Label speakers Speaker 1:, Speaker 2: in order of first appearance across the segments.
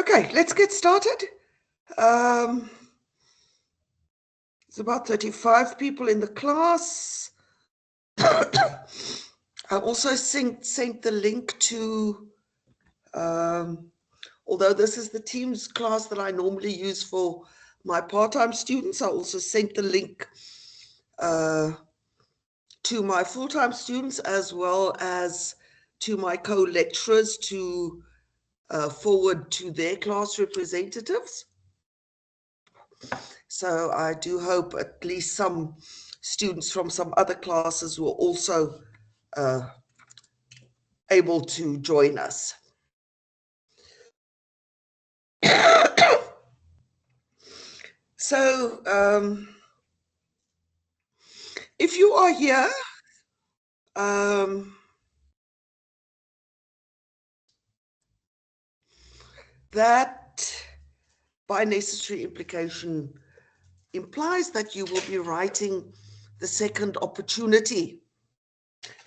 Speaker 1: Okay, let's get started. There's about 35 people in the class. I also sent the link to, although this is the Teams class that I normally use for my part-time students, I also sent the link to my full-time students as well as to my co-lecturers to forward to their class representatives. So I do hope at least some students from some other classes were also able to join us. So if you are here, that by necessary implication implies that you will be writing the second opportunity.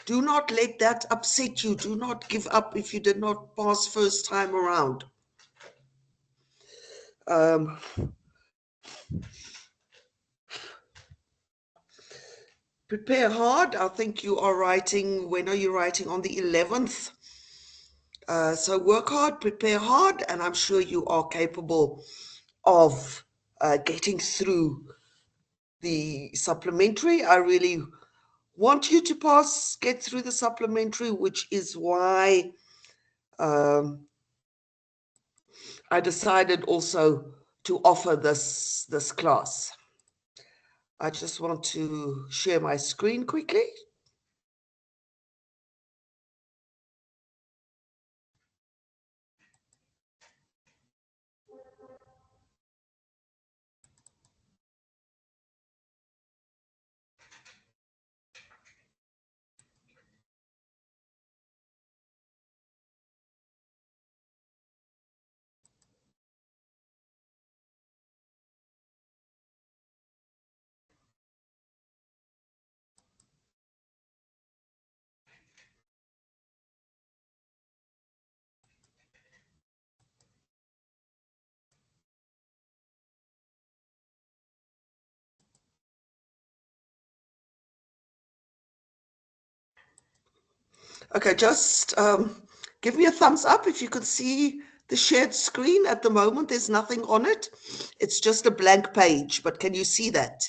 Speaker 1: Do not let that upset you. Do not give up if you did not pass first time around. Prepare hard. I think you are writing, when are you writing? On the 11th. So work hard, prepare hard, and I'm sure you are capable of getting through the supplementary. I really want you to pass, get through the supplementary, which is why I decided also to offer this class. I just want to share my screen quickly. Okay, just give me a thumbs up if you can see the shared screen. At the moment, there's nothing on it. It's just a blank page, but can you see that?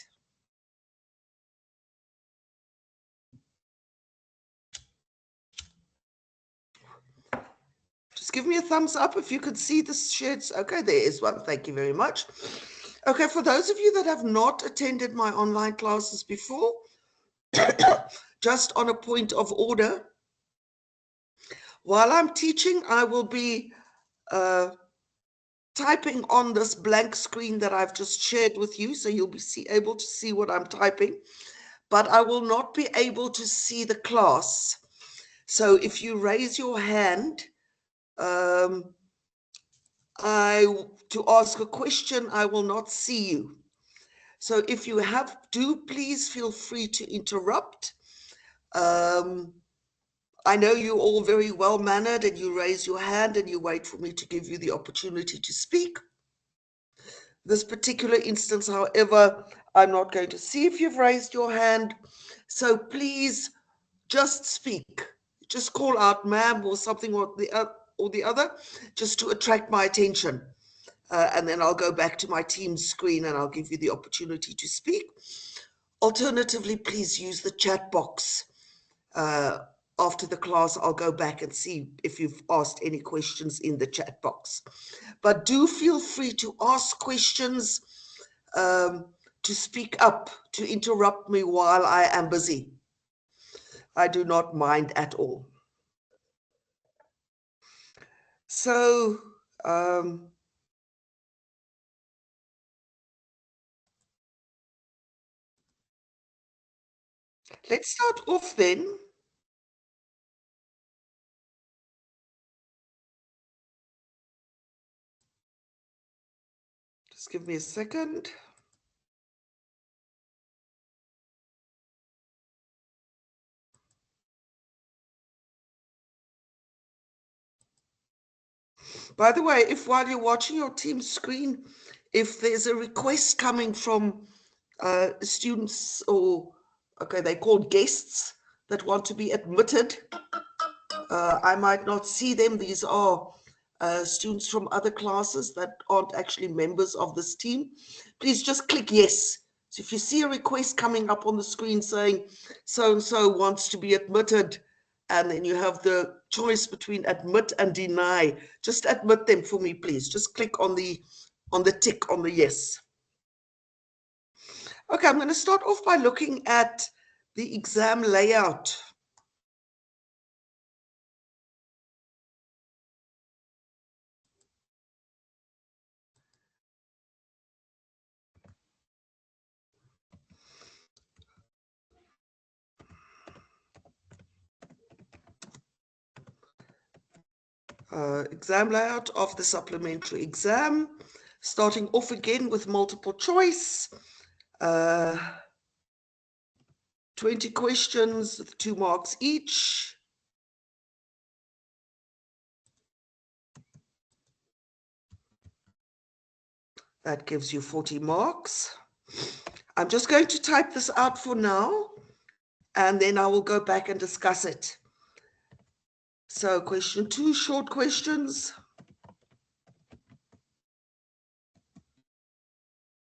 Speaker 1: Just give me a thumbs up if you can see the shared. Okay, there is one. Thank you very much. Okay, for those of you that have not attended my online classes before, just on a point of order, while I'm teaching, I will be typing on this blank screen that I've just shared with you, so you'll be able to see what I'm typing, but I will not be able to see the class. So if you raise your hand to ask a question, I will not see you. So if you please feel free to interrupt. I know you're all very well mannered and you raise your hand and you wait for me to give you the opportunity to speak. This particular instance, however, I'm not going to see if you've raised your hand. So please just speak. Just call out ma'am or something or the other, just to attract my attention. And then I'll go back to my Teams screen and I'll give you the opportunity to speak. Alternatively, please use the chat box. After the class, I'll go back and see if you've asked any questions in the chat box. But do feel free to ask questions, to speak up, to interrupt me while I am busy. I do not mind at all. So, let's start off then. Just give me a second. By the way, if while you're watching your team screen, if there's a request coming from students or, okay, they're called guests that want to be admitted, I might not see them. These are students from other classes that aren't actually members of this team. Please just click yes. So if you see a request coming up on the screen saying so-and-so wants to be admitted, and then you have the choice between admit and deny, just admit them for me, please. Just click on the tick on the yes. Okay, I'm going to start off by looking at the exam layout. Exam layout of the supplementary exam, starting off again with multiple choice, 20 questions with 2 marks each. That gives you 40 marks. I'm just going to type this out for now, and then I will go back and discuss it. So question 2, short questions.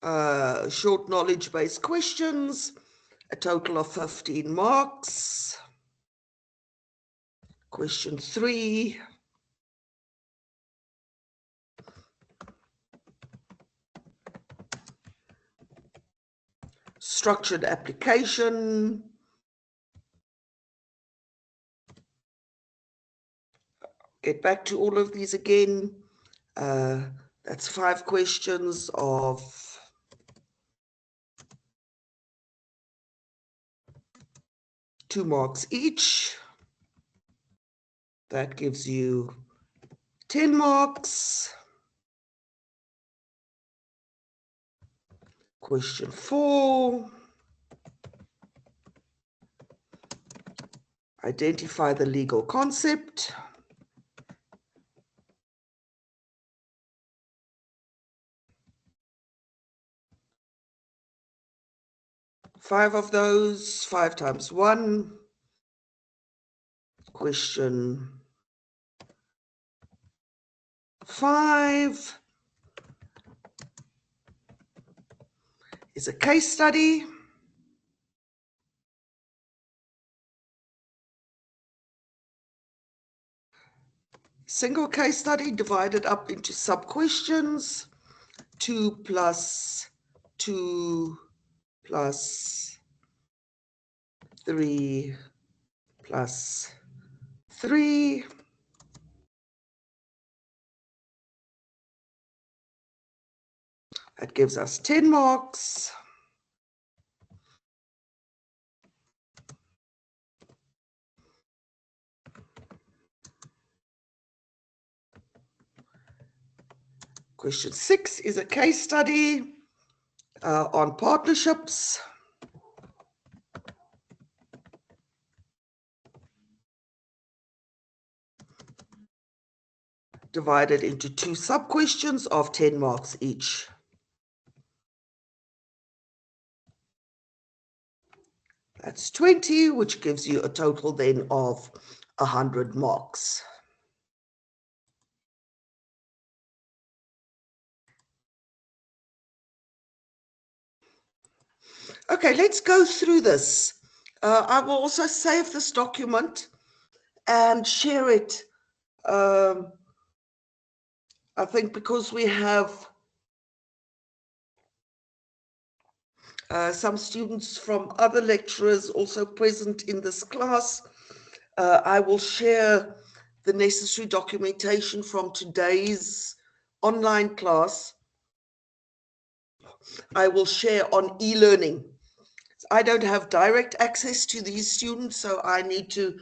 Speaker 1: Short knowledge-based questions, a total of 15 marks. Question 3. Structured application. Get back to all of these again. That's 5 questions of 2 marks each. That gives you 10 marks. Question 4. Identify the legal concept. Five of those, 5 times 1. Question 5 is a case study. Single case study divided up into sub-questions. 2 plus 2 plus 3 plus 3. That gives us 10 marks. Question 6 is a case study on partnerships. Divided into 2 sub-questions of 10 marks each. That's 20, which gives you a total then of 100 marks. Okay, let's go through this. I will also save this document and share it. I think because we have some students from other lecturers also present in this class, I will share the necessary documentation from today's online class. I will share on e-learning. I don't have direct access to these students, so I need to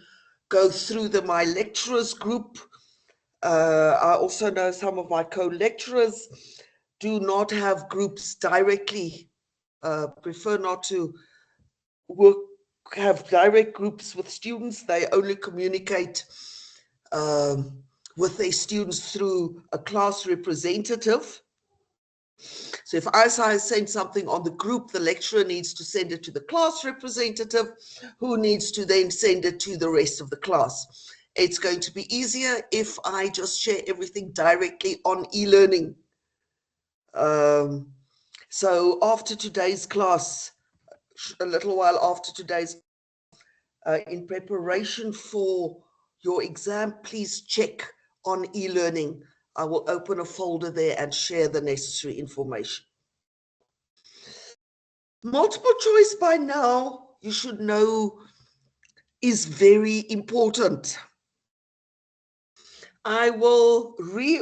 Speaker 1: go through my lecturers group. I also know some of my co-lecturers do not have groups directly, prefer not to have direct groups with students. They only communicate with their students through a class representative. So if I send something on the group, the lecturer needs to send it to the class representative, who needs to then send it to the rest of the class. It's going to be easier if I just share everything directly on e-learning. So after today's class, a little while after today's, in preparation for your exam, please check on e-learning. I will open a folder there and share the necessary information. Multiple choice by now, you should know, is very important. I will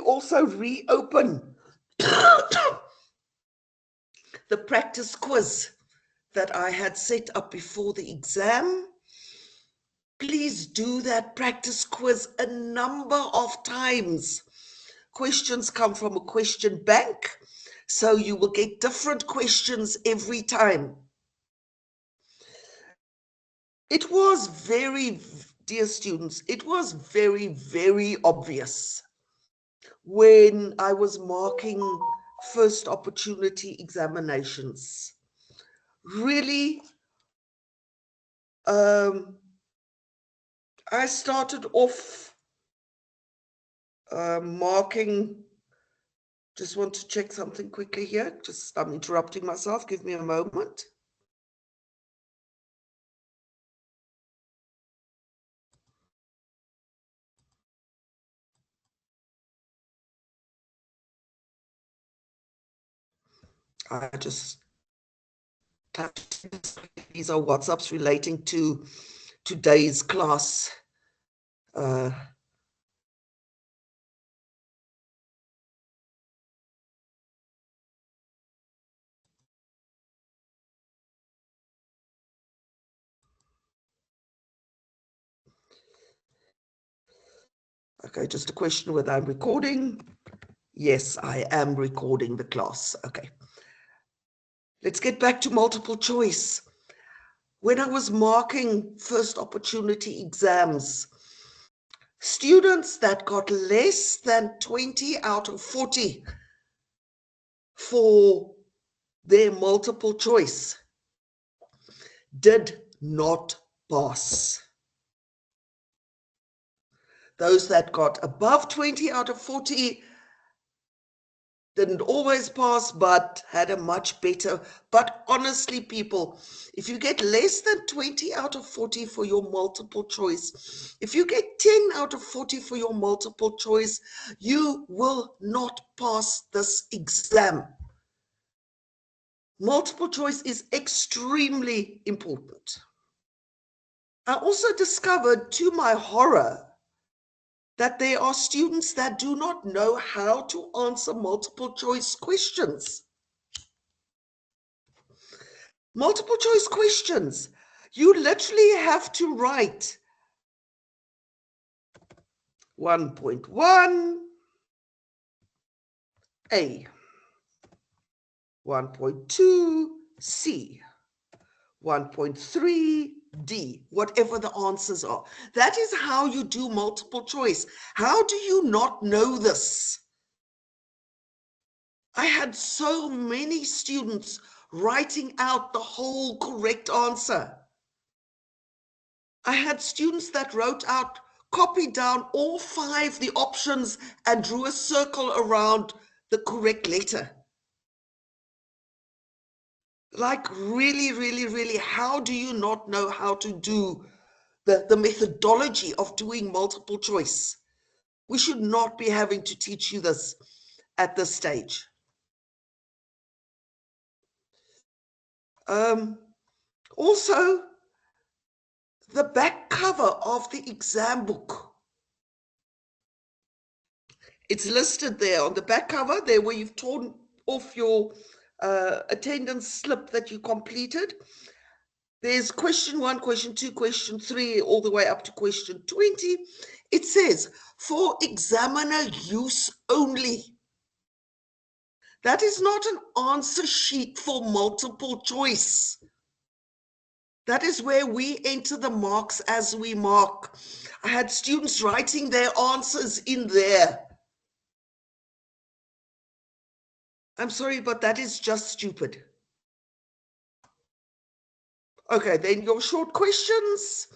Speaker 1: also reopen the practice quiz that I had set up before the exam. Please do that practice quiz a number of times. Questions come from a question bank, so you will get different questions every time. It was very, dear students, it was very, very obvious when I was marking first opportunity examinations. Really, I started off marking. Just want to check something quickly here. I'm interrupting myself. Give me a moment. I just touched. These are WhatsApps relating to today's class. Okay, just a question whether I'm recording. Yes, I am recording the class. Okay. Let's get back to multiple choice. When I was marking first opportunity exams, students that got less than 20 out of 40 for their multiple choice did not pass. Those that got above 20 out of 40 didn't always pass, but had a much better. But honestly, people, if you get less than 20 out of 40 for your multiple choice, if you get 10 out of 40 for your multiple choice, you will not pass this exam. Multiple choice is extremely important. I also discovered, to my horror, that there are students that do not know how to answer multiple choice questions. Multiple choice questions. You literally have to write 1.1 A, 1.2 C, 1.3 D, whatever the answers are. That is how you do multiple choice. How do you not know this? I had so many students writing out the whole correct answer. I had students that wrote out, copied down all 5 the options and drew a circle around the correct letter. Like really, really, really, how do you not know how to do the methodology of doing multiple choice? We should not be having to teach you this at this stage. Also, the back cover of the exam book. It's listed there on the back cover, there where you've torn off your attendance slip that you completed. There's question 1, question 2, question 3, all the way up to question 20. It says, for examiner use only. That is not an answer sheet for multiple choice. That is where we enter the marks as we mark. I had students writing their answers in there. I'm sorry, but that is just stupid. Okay, then your short questions,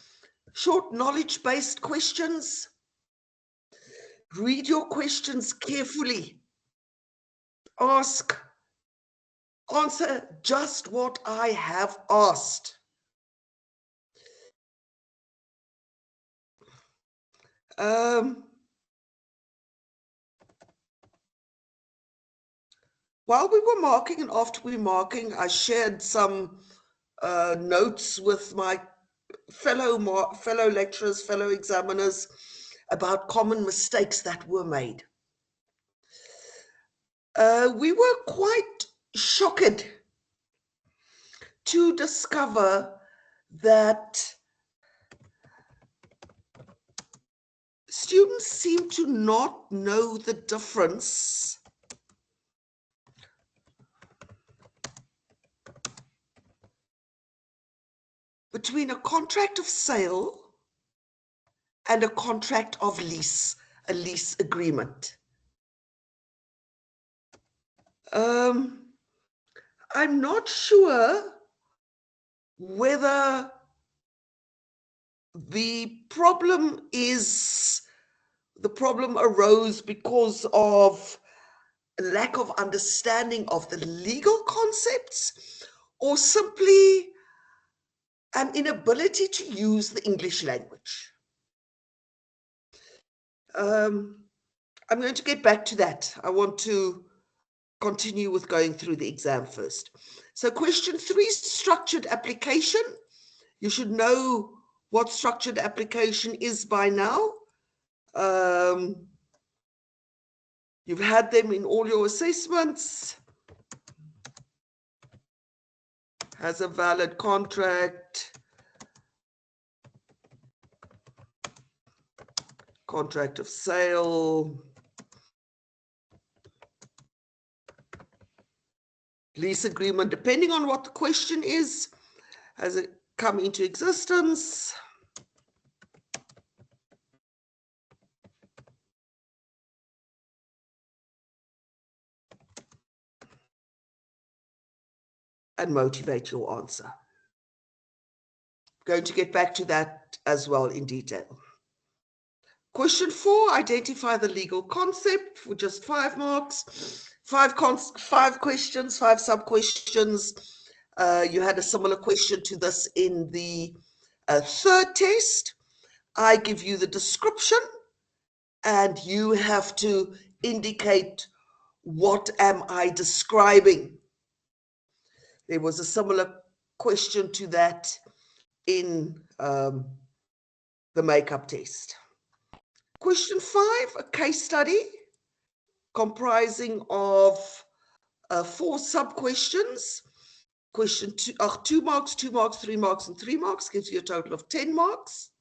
Speaker 1: short knowledge-based questions. Read your questions carefully. Answer just what I have asked. While we were marking and after we were marking, I shared some notes with my fellow lecturers, fellow examiners about common mistakes that were made. We were quite shocked to discover that students seem to not know the difference between a contract of sale and a contract of lease, a lease agreement. I'm not sure whether the problem arose because of lack of understanding of the legal concepts or simply an inability to use the English language. I'm going to get back to that. I want to continue with going through the exam first. So question 3, structured application. You should know what structured application is by now. You've had them in all your assessments. Has a valid contract. Contract of sale. Lease agreement, depending on what the question is, has it come into existence? And motivate your answer. I'm going to get back to that as well in detail. Question 4, identify the legal concept for just 5 marks. 5 questions, 5 sub-questions. You had a similar question to this in the third test. I give you the description and you have to indicate what am I describing. There was a similar question to that in the makeup test. Question 5, a case study comprising of 4 sub-questions. Question 2 marks, 2 marks, 3 marks, and 3 marks, gives you a total of 10 marks.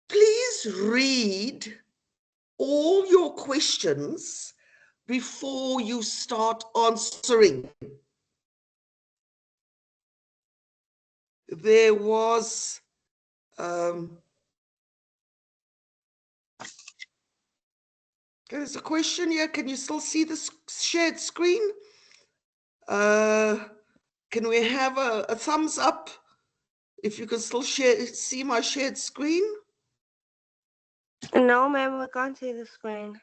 Speaker 1: Please read all your questions before you start answering. There was there's a question here. Can you still see the shared screen? Can we have a thumbs up if you can still see my shared screen?
Speaker 2: No, ma'am, we can't see the screen.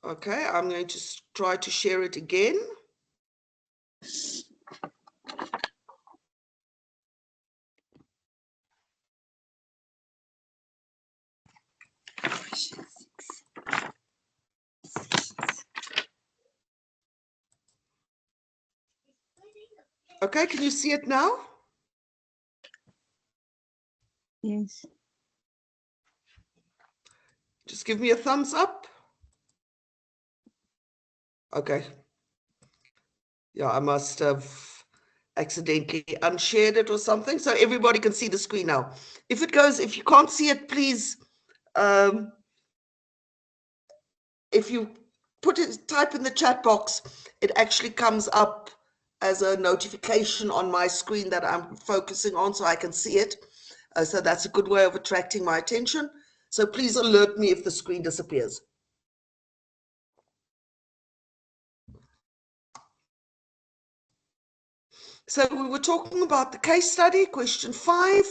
Speaker 1: Okay, I'm going to try to share it again. Okay, can you see it now?
Speaker 2: Yes.
Speaker 1: Just give me a thumbs up. Okay. Yeah, I must have accidentally unshared it or something, so everybody can see the screen now. If you can't see it, please, if you type in the chat box. It actually comes up as a notification on my screen that I'm focusing on so I can see it. So that's a good way of attracting my attention. So please alert me if the screen disappears. So we were talking about the case study, question 5.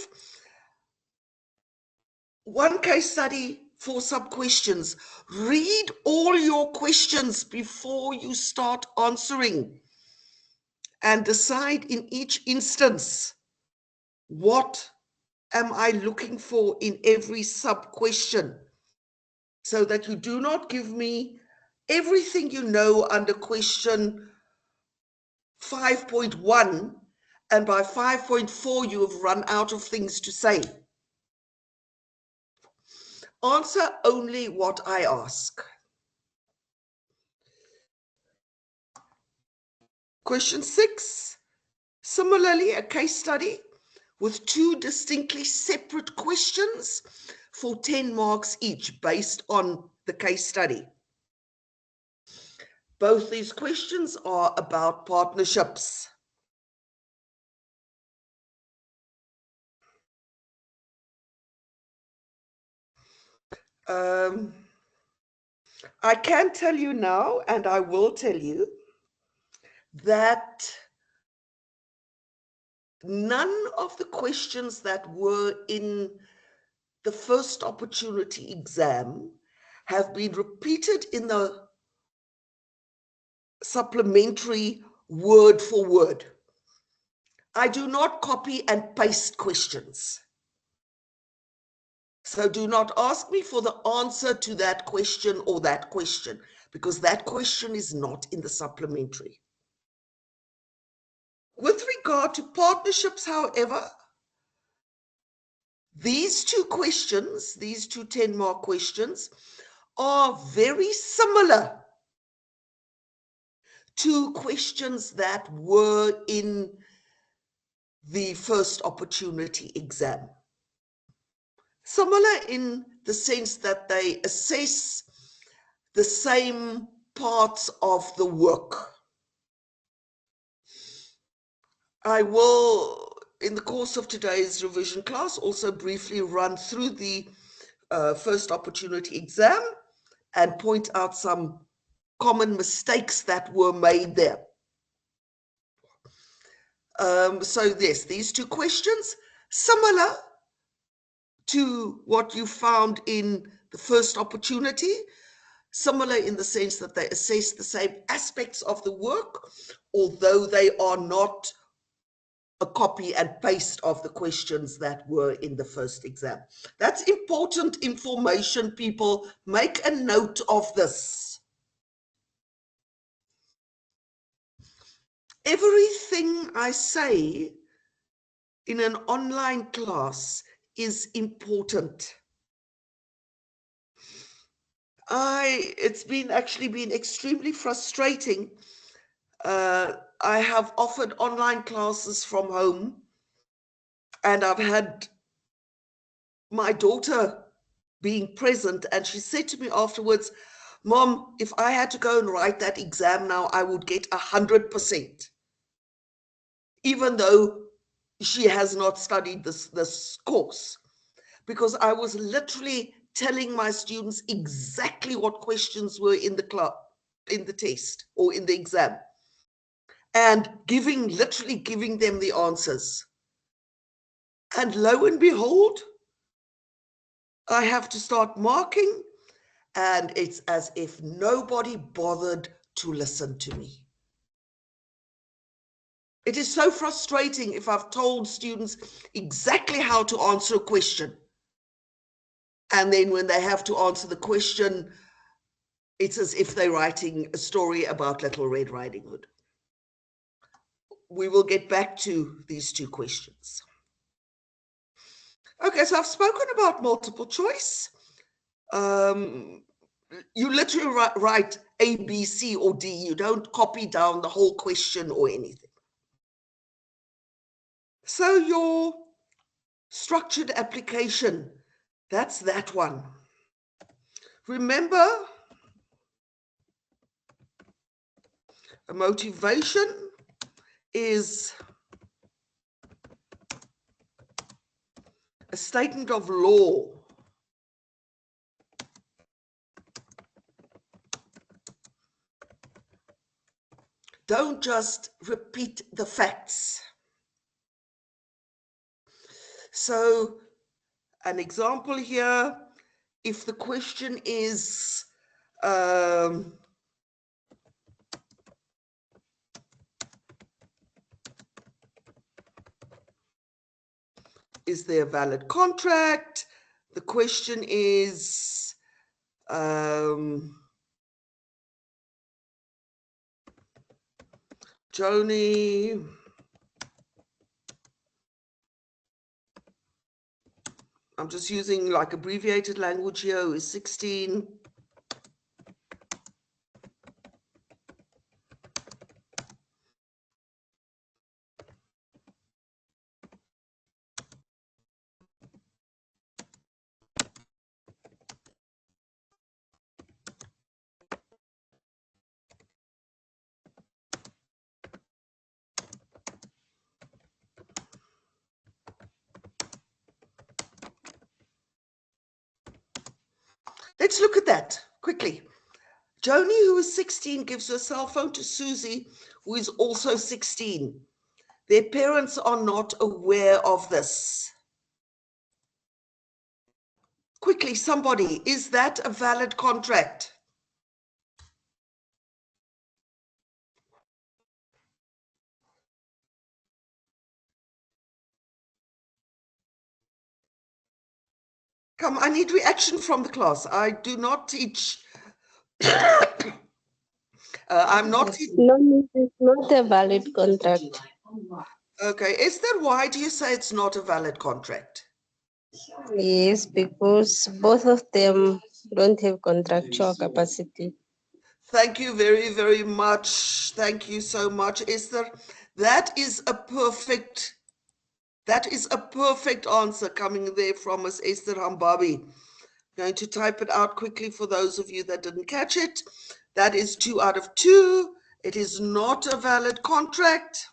Speaker 1: One case study, 4 sub-questions. Read all your questions before you start answering and decide in each instance, what am I looking for in every sub-question, so that you do not give me everything you know under question 5.1 and by 5.4 you have run out of things to say. Answer only what I ask. Question 6, similarly a case study with 2 distinctly separate questions for 10 marks each based on the case study. Both these questions are about partnerships. I can tell you now, and I will tell you, that none of the questions that were in the first opportunity exam have been repeated in the supplementary word for word. I do not copy and paste questions. So do not ask me for the answer to that question or that question, because that question is not in the supplementary. With regard to partnerships, however, these 2 questions, these 2 10-mark questions, are very similar to questions that were in the first opportunity exam. Similar in the sense that they assess the same parts of the work. I will, in the course of today's revision class, also briefly run through the first opportunity exam and point out some common mistakes that were made there. So yes, these 2 questions, similar to what you found in the first opportunity, similar in the sense that they assess the same aspects of the work, although they are not a copy and paste of the questions that were in the first exam. That's important information, people. Make a note of this. Everything I say in an online class is important. It's actually been extremely frustrating. I have offered online classes from home, and I've had my daughter being present, and she said to me afterwards, "Mom, if I had to go and write that exam now, I would get 100%, even though she has not studied this course, because I was literally telling my students exactly what questions were in the class, in the test or in the exam, and literally giving them the answers. And lo and behold, I have to start marking, and it's as if nobody bothered to listen to me. It is so frustrating if I've told students exactly how to answer a question, and then when they have to answer the question, it's as if they're writing a story about Little Red Riding Hood. We will get back to these 2 questions. Okay, so I've spoken about multiple choice. You literally write A, B, C, or D. You don't copy down the whole question or anything. So your structured application, that's that one. Remember, A motivation is a statement of law. Don't just repeat the facts. So, an example here, if the question is, is there a valid contract? The question is, Joni, I'm just using like abbreviated language here, who is 16. Let's look at that quickly. Joni, who is 16, gives her cell phone to Susie, who is also 16. Their parents are not aware of this. Quickly, somebody, is that a valid contract? Come, I need reaction from the class. I do not teach. I'm not teaching.
Speaker 2: No, it's not a valid contract.
Speaker 1: Okay, Esther, why do you say it's not a valid contract?
Speaker 2: Yes, because both of them don't have contractual capacity.
Speaker 1: Thank you very, very much. Thank you so much, Esther. That is a perfect answer coming there from us, Esther Hambabi. Going to type it out quickly for those of you that didn't catch it. That is 2 out of 2. It is not a valid contract.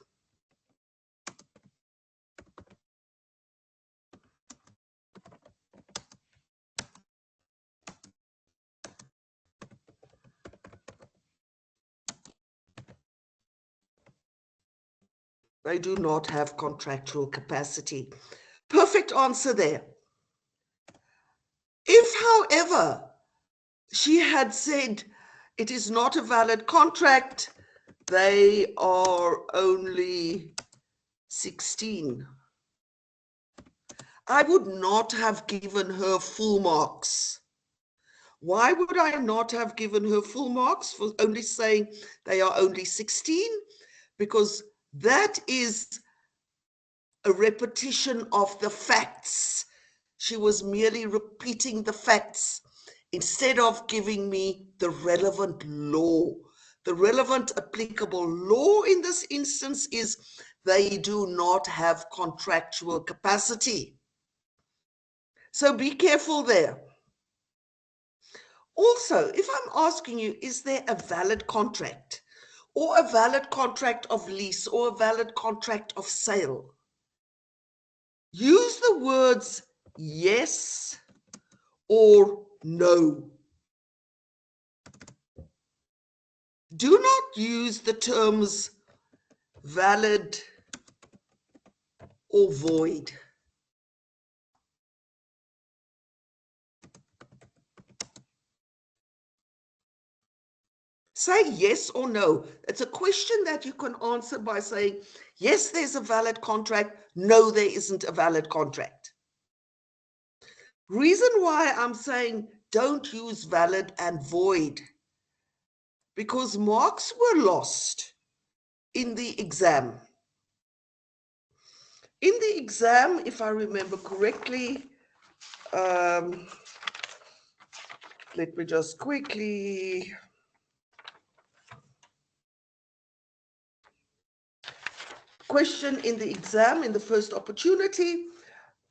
Speaker 1: They do not have contractual capacity. Perfect answer there. If, however, she had said it is not a valid contract, they are only 16, I would not have given her full marks. Why would I not have given her full marks for only saying they are only 16? Because that is a repetition of the facts. She was merely repeating the facts instead of giving me the relevant law. The relevant applicable law in this instance is they do not have contractual capacity. So be careful there. Also, if I'm asking you, is there a valid contract or a valid contract of lease or a valid contract of sale? Use the words yes or no. Do not use the terms valid or void. Say yes or no. It's a question that you can answer by saying, yes, there's a valid contract. No, there isn't a valid contract. Reason why I'm saying don't use valid and void, because marks were lost in the exam. In the exam, if I remember correctly, let me just quickly. Question in the exam, in the first opportunity,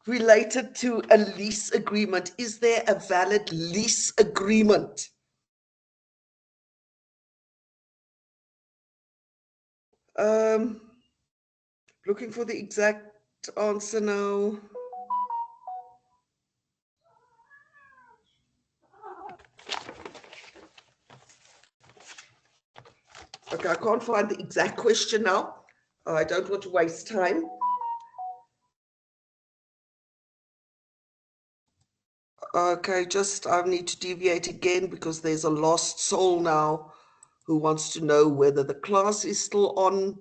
Speaker 1: related to a lease agreement. Is there a valid lease agreement? Um, looking for the exact answer now. Okay, I can't find the exact question now. I don't want to waste time. Okay, just I need to deviate again because there's a lost soul now who wants to know whether the class is still on.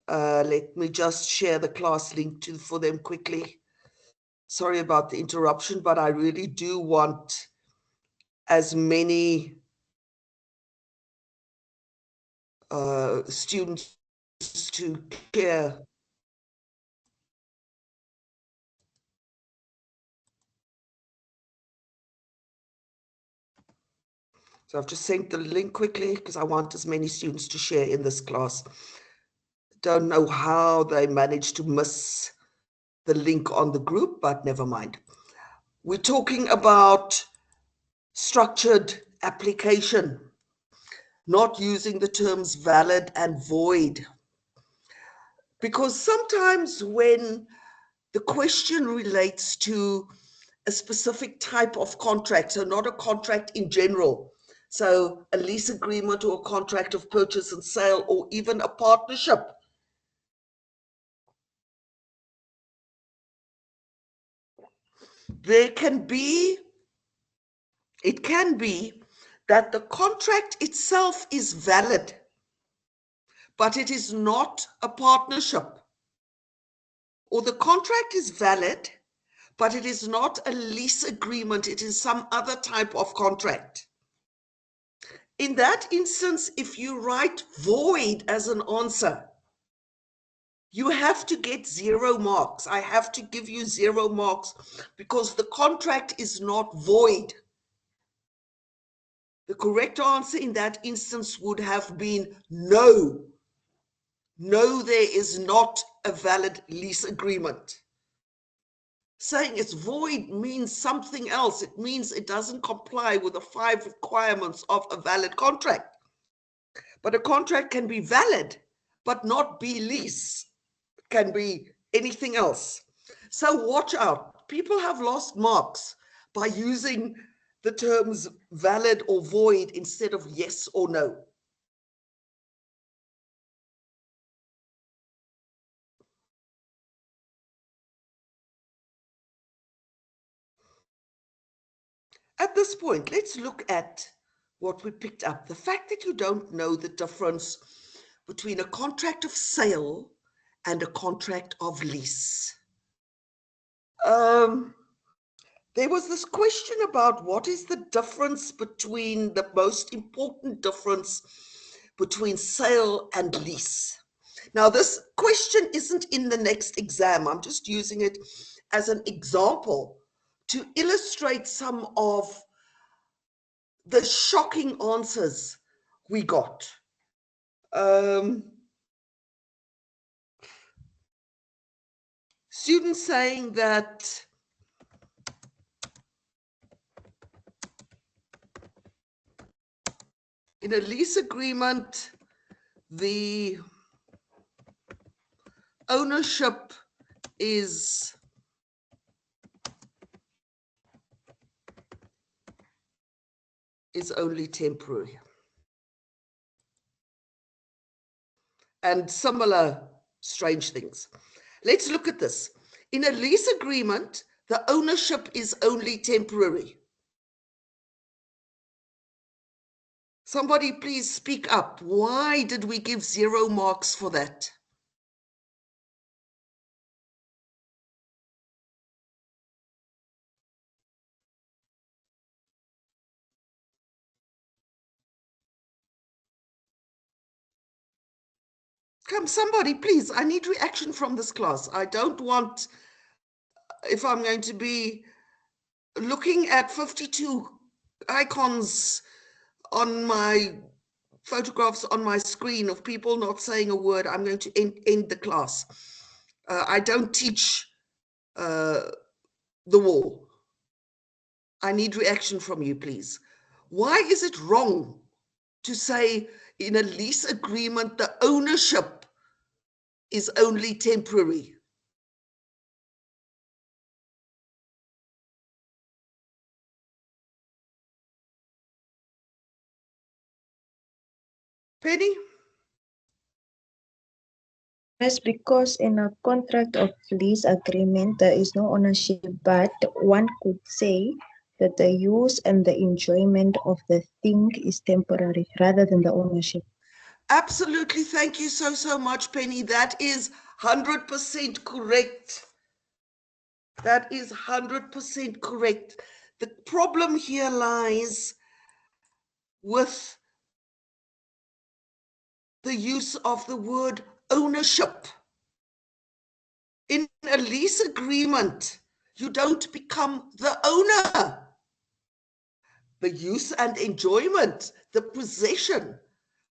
Speaker 1: Let me just share the class link for them quickly. Sorry about the interruption, but I really do want as many students to share. So I've just sent the link quickly because I want as many students to share in this class. Don't know how they managed to miss the link on the group, but never mind. We're talking about structured application, not using the terms valid and void. Because sometimes when the question relates to a specific type of contract, so not a contract in general, so a lease agreement or a contract of purchase and sale, or even a partnership, there can be, it can be that the contract itself is valid, but it is not a partnership. Or the contract is valid, but it is not a lease agreement, it is some other type of contract. In that instance, if you write void as an answer, you have to get 0 marks. I have to give you 0 marks because the contract is not void. The correct answer in that instance would have been no. No, there is not a valid lease agreement. Saying it's void means something else. It means it doesn't comply with the 5 requirements of a valid contract. But a contract can be valid, but not be lease. It can be anything else. So watch out. People have lost marks by using the terms valid or void instead of yes or no. At this point, let's look at what we picked up. The fact that you don't know the difference between a contract of sale and a contract of lease. Um, there was this question about what is the difference between the most important difference between sale and lease. Now, this question isn't in the next exam. I'm just using it as an example to illustrate some of the shocking answers we got. Um, Students saying that in a lease agreement, the ownership is only temporary. And similar strange things. Let's look at this. In a lease agreement, the ownership is only temporary. Somebody please speak up. Why did we give 0 marks for that? Come, somebody, please. I need reaction from this class. I don't want, if I'm going to be looking at 52 icons on my photographs on my screen of people not saying a word, I'm going to end the class. I don't teach the wall. I need reaction from you, please. Why is it wrong to say in a lease agreement the ownership is only temporary. Penny?
Speaker 3: Yes, because in a contract of lease agreement, there is no ownership, but one could say that the use and the enjoyment of the thing is temporary rather than the ownership.
Speaker 1: Absolutely. Thank you so much, Penny. That is 100% correct. That is 100% correct. The problem here lies with the use of the word ownership. In a lease agreement, you don't become the owner. The use and enjoyment, the possession,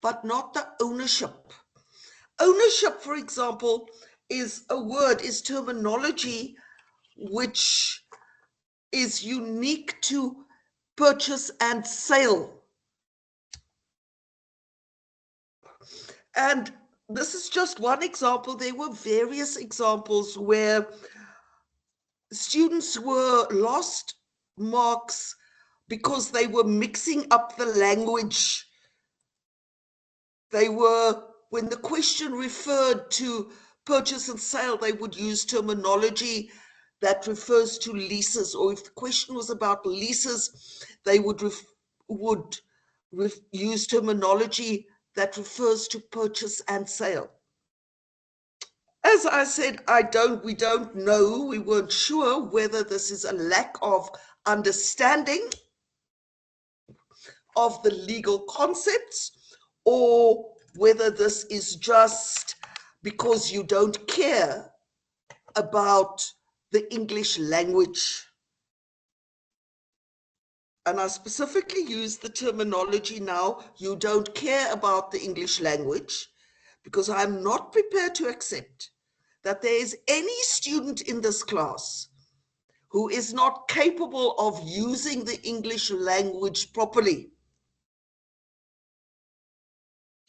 Speaker 1: but not the ownership. Ownership, for example, is a word, is terminology which is unique to purchase and sale. And this is just one example. There were various examples where students were lost marks because they were mixing up the language. They were, when the question referred to purchase and sale, they would use terminology that refers to leases, or if the question was about leases, they would use terminology that refers to purchase and sale. As I said, we don't know, we weren't sure whether this is a lack of understanding of the legal concepts or whether this is just because you don't care about the English language. And I specifically use the terminology now, you don't care about the English language, because I'm not prepared to accept that there is any student in this class who is not capable of using the English language properly.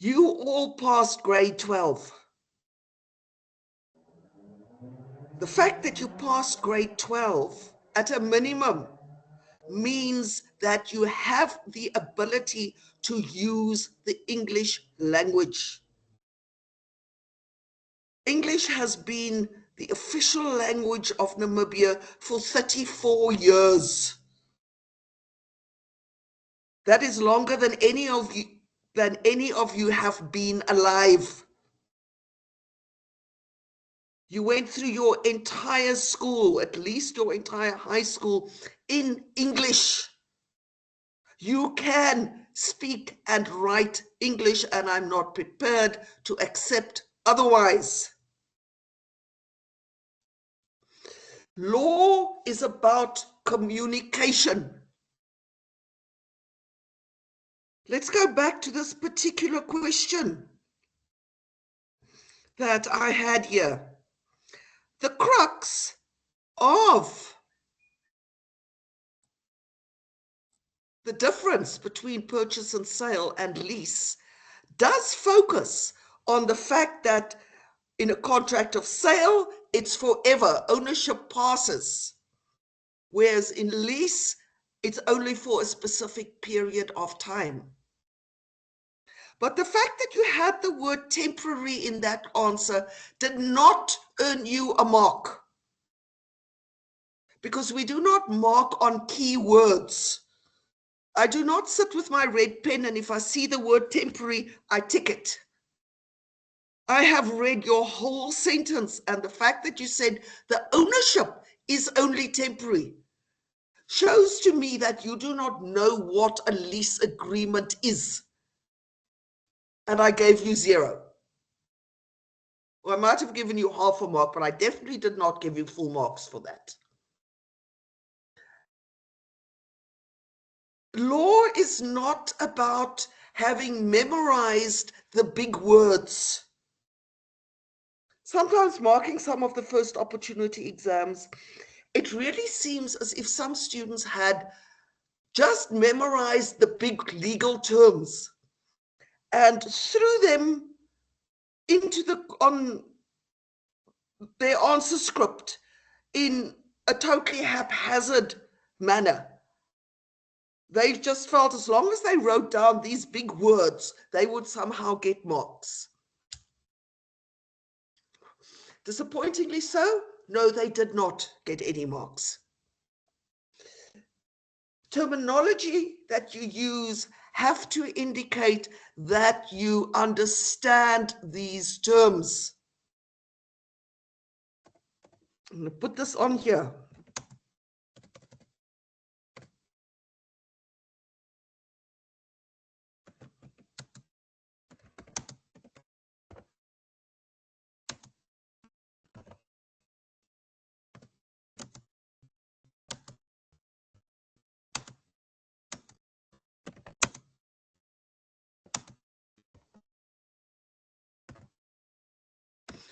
Speaker 1: You all passed grade 12. The fact that you passed grade 12 at a minimum means that you have the ability to use the English language. English has been the official language of Namibia for 34 years. That is longer than any of you have been alive. You went through your entire school, at least your entire high school, in English. You can speak and write English, and I'm not prepared to accept otherwise. Law is about communication. Let's go back to this particular question that I had here. The crux of the difference between purchase and sale and lease does focus on the fact that in a contract of sale, it's forever, ownership passes. Whereas in lease, it's only for a specific period of time. But the fact that you had the word temporary in that answer did not earn you a mark. Because we do not mark on key words. I do not sit with my red pen and if I see the word temporary, I tick it. I have read your whole sentence, and the fact that you said the ownership is only temporary shows to me that you do not know what a lease agreement is. And I gave you 0. Or I might have given you half a mark, but I definitely did not give you full marks for that. Law is not about having memorized the big words. Sometimes marking some of the first opportunity exams, it really seems as if some students had just memorized the big legal terms and threw them into the on their answer script in a totally haphazard manner. They've just felt as long as they wrote down these big words, they would somehow get marks. Disappointingly so, no, they did not get any marks. Terminology that you use have to indicate that you understand these terms. I'm going to put this on here.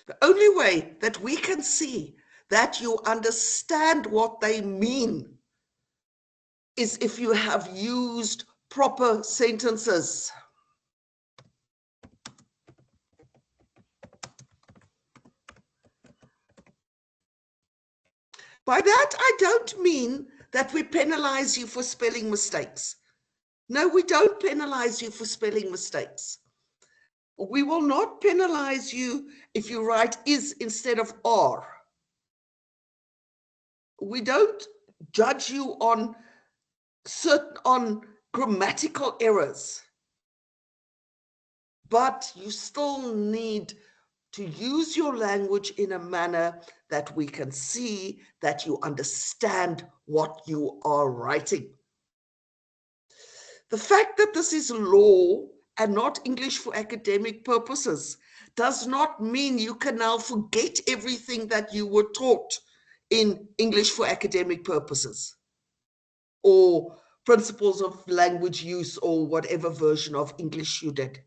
Speaker 1: The only way that we can see that you understand what they mean is if you have used proper sentences. By that, I don't mean that we penalize you for spelling mistakes. No, we don't penalize you for spelling mistakes. We will not penalize you if you write is instead of are. We don't judge you on grammatical errors. But you still need to use your language in a manner that we can see that you understand what you are writing. The fact that this is law and not English for academic purposes does not mean you can now forget everything that you were taught in English for academic purposes or principles of language use or whatever version of English you did.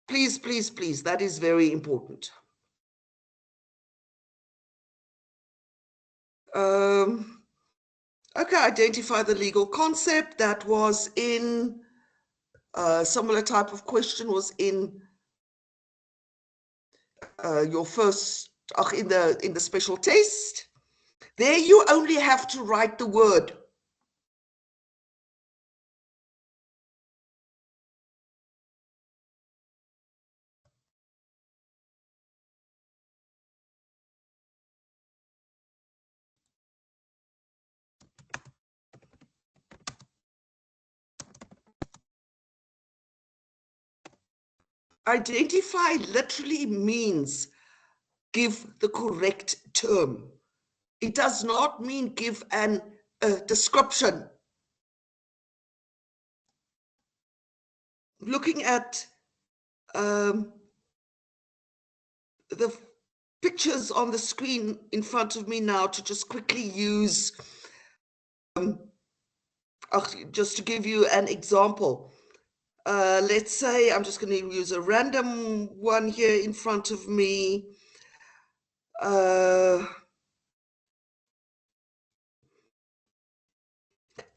Speaker 1: Please, please, please, that is very important. Okay, identify the legal concept. That was in a similar type of question was in your first, in the special test. There you only have to write the word. Identify literally means give the correct term. It does not mean give a description. Looking at the pictures on the screen in front of me now to just quickly use, just to give you an example. Let's say I'm just going to use a random one here in front of me.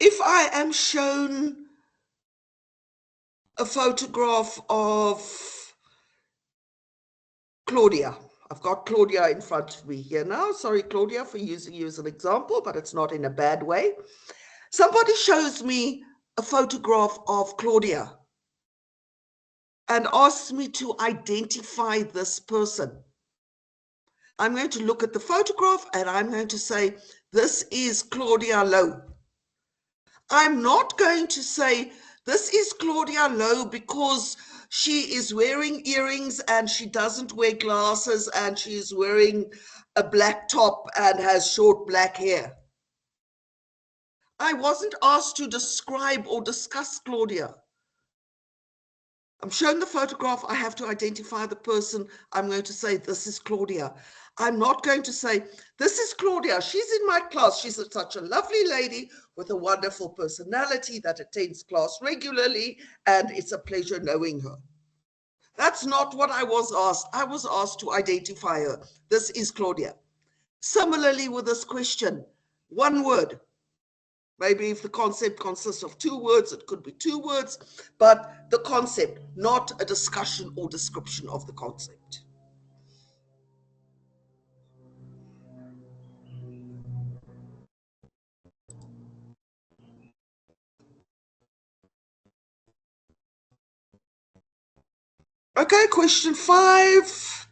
Speaker 1: If I am shown a photograph of Claudia, I've got Claudia in front of me here now. Sorry, Claudia, for using you as an example, but it's not in a bad way. Somebody shows me a photograph of Claudia and asks me to identify this person. I'm going to look at the photograph and I'm going to say, this is Claudia Lowe. I'm not going to say, this is Claudia Lowe because she is wearing earrings and she doesn't wear glasses and she is wearing a black top and has short black hair. I wasn't asked to describe or discuss Claudia. I'm shown the photograph, I have to identify the person. I'm going to say, this is Claudia. I'm not going to say, this is Claudia, she's in my class. She's such a lovely lady with a wonderful personality that attends class regularly, and it's a pleasure knowing her. That's not what I was asked. I was asked to identify her. This is Claudia. Similarly with this question, one word. Maybe if the concept consists of 2 words, it could be 2 words, but the concept, not a discussion or description of the concept. Okay, question 5.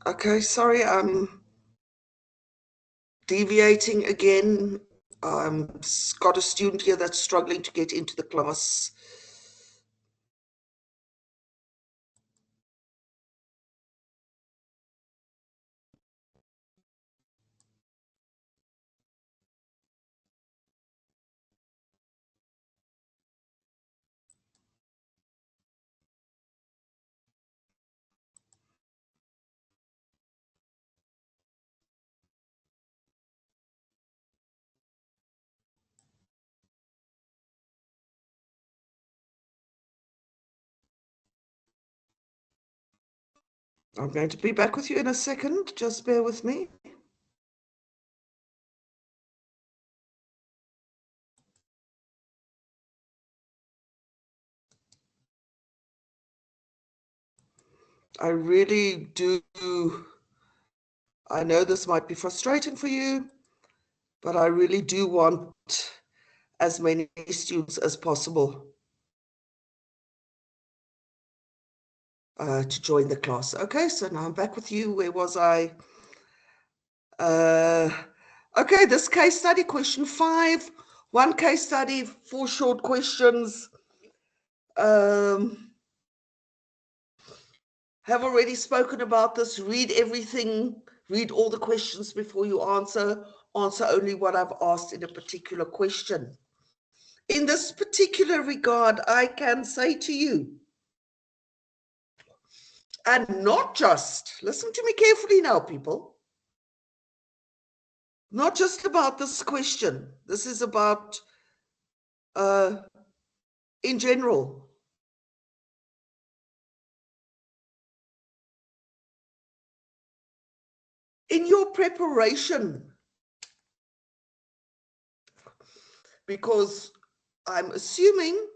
Speaker 1: Okay, sorry, I'm deviating again. Got a student here that's struggling to get into the class. I'm going to be back with you in a second. Just bear with me. I really do. I know this might be frustrating for you, but I really do want as many students as possible to join the class. Okay, so now I'm back with you. Where was I? Okay, this case study, question 5. One case study, 4 short questions. Have already spoken about this. Read everything, read all the questions before you answer. Answer only what I've asked in a particular question. In this particular regard, I can say to you, and not just, listen to me carefully now, people, not just about this question. This is about in general. In your preparation, because I'm assuming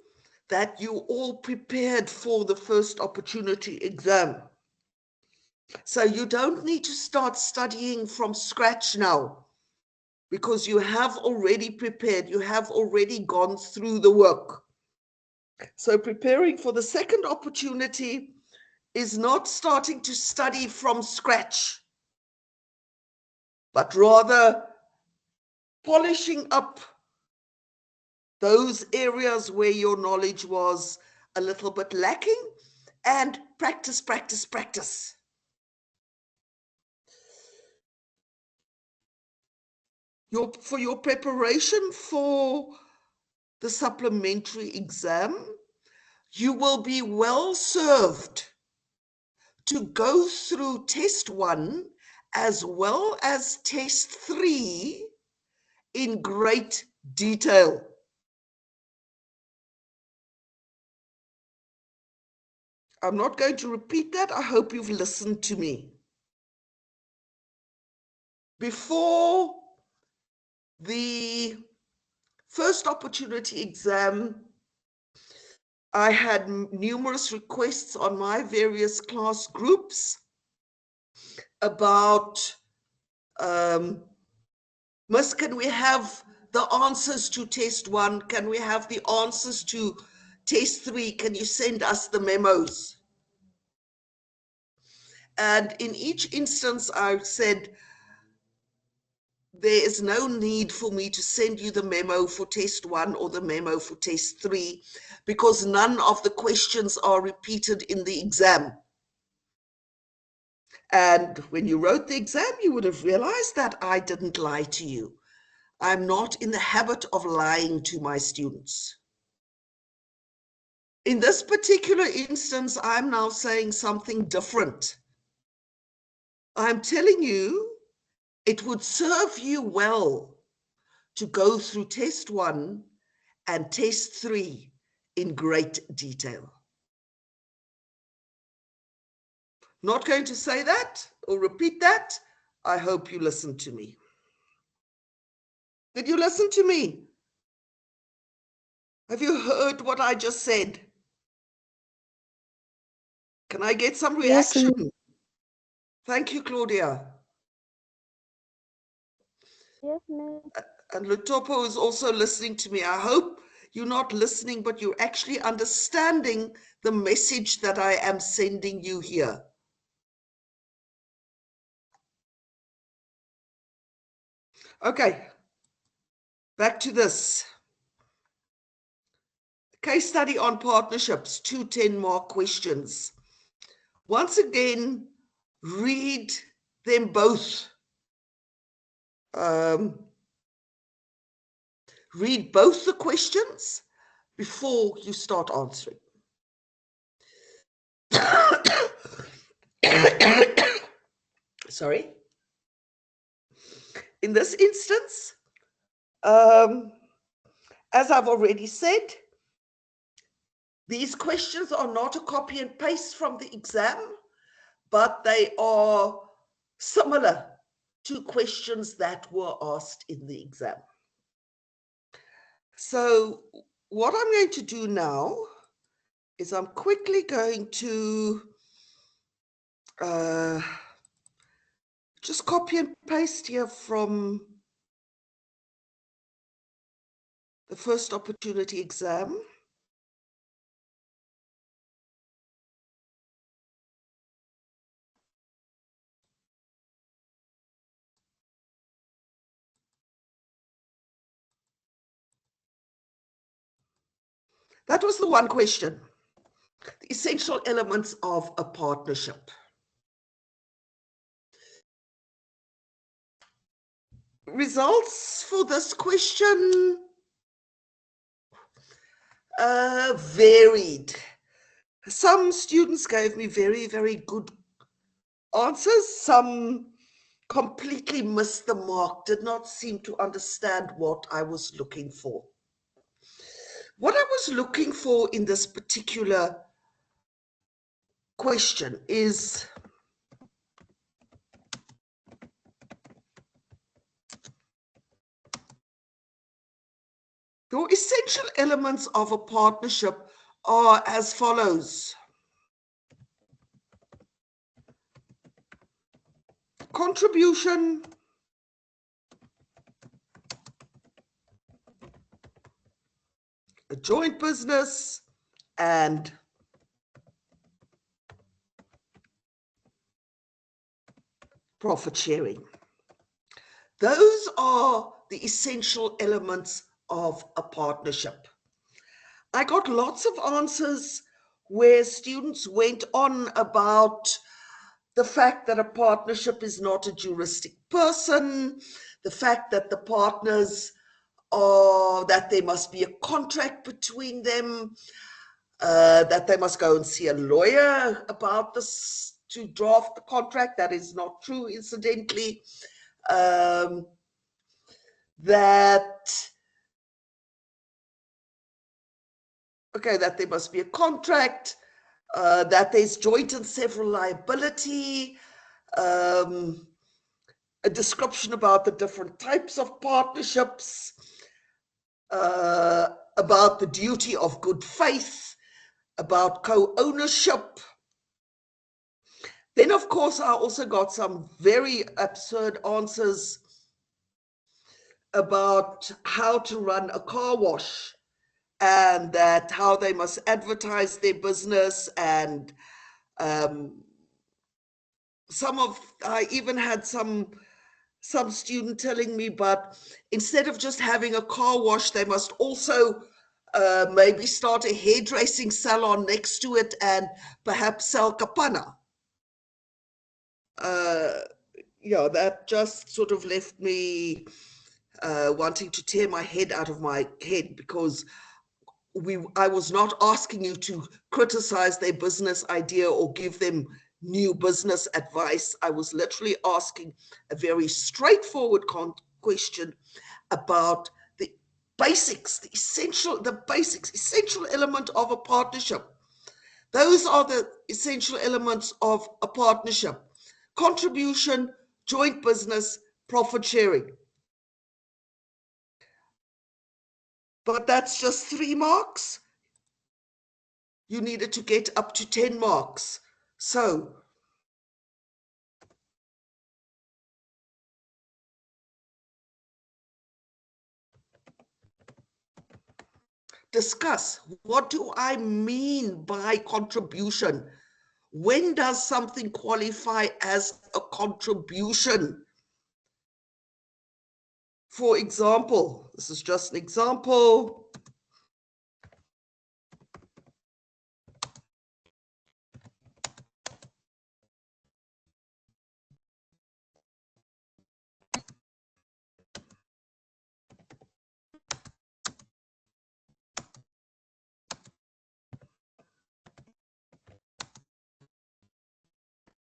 Speaker 1: that you all prepared for the first opportunity exam. So you don't need to start studying from scratch now, because you have already prepared, you have already gone through the work. So preparing for the second opportunity is not starting to study from scratch, but rather polishing up those areas where your knowledge was a little bit lacking, and practice, practice, practice. For your preparation for the supplementary exam, you will be well served to go through test 1 as well as test 3 in great detail. I'm not going to repeat that. I hope you've listened to me. Before the first opportunity exam, I had numerous requests on my various class groups about, Miss, can we have the answers to test 1? Can we have the answers to test 3? Can you send us the memos? And in each instance, I said, there is no need for me to send you the memo for test 1 or the memo for test 3, because none of the questions are repeated in the exam. And when you wrote the exam, you would have realized that I didn't lie to you. I'm not in the habit of lying to my students. In this particular instance, I'm now saying something different. I'm telling you, it would serve you well to go through test 1 and test 3 in great detail. Not going to say that or repeat that. I hope you listen to me. Did you listen to me? Have you heard what I just said? Can I get some
Speaker 2: Yes,
Speaker 1: reaction? Thank you, Claudia.
Speaker 2: Yes, miss.
Speaker 1: And Lutopo is also listening to me. I hope you're not listening, but you're actually understanding the message that I am sending you here. Okay, back to this. Case study on partnerships, 210-mark questions. Once again, read them both. Um, read both the questions before you start answering. Sorry. In this instance, um, as I've already said, these questions are not a copy and paste from the exam, but they are similar to questions that were asked in the exam. So what I'm going to do now is I'm quickly going to just copy and paste here from the first opportunity exam. That was the one question, the essential elements of a partnership. Results for this question varied. Some students gave me very, very good answers. Some completely missed the mark, did not seem to understand what I was looking for. What I was looking for in this particular question is your essential elements of a partnership are as follows. Contribution, a joint business, and profit sharing. Those are the essential elements of a partnership. I got lots of answers where students went on about the fact that a partnership is not a juristic person, the fact that the partners are, that there must be a contract between them, that they must go and see a lawyer about this to draft the contract. That is not true, incidentally. That that there must be a contract, that there's joint and several liability, um, a description about the different types of partnerships, about the duty of good faith, about co-ownership. Then, of course, I also got some very absurd answers about how to run a car wash and that how they must advertise their business, and I even had some student telling me, but instead of just having a car wash, they must also maybe start a hairdressing salon next to it and perhaps sell kapana. That just sort of left me wanting to tear my head out of my head, because I was not asking you to criticize their business idea or give them new business advice. I was literally asking a very straightforward question about the basics, the basics, essential element of a partnership. Those are the essential elements of a partnership: contribution, joint business, profit sharing. But that's just 3 marks. You needed to get up to 10 marks. So discuss, what do I mean by contribution? When does something qualify as a contribution? For example, this is just an example.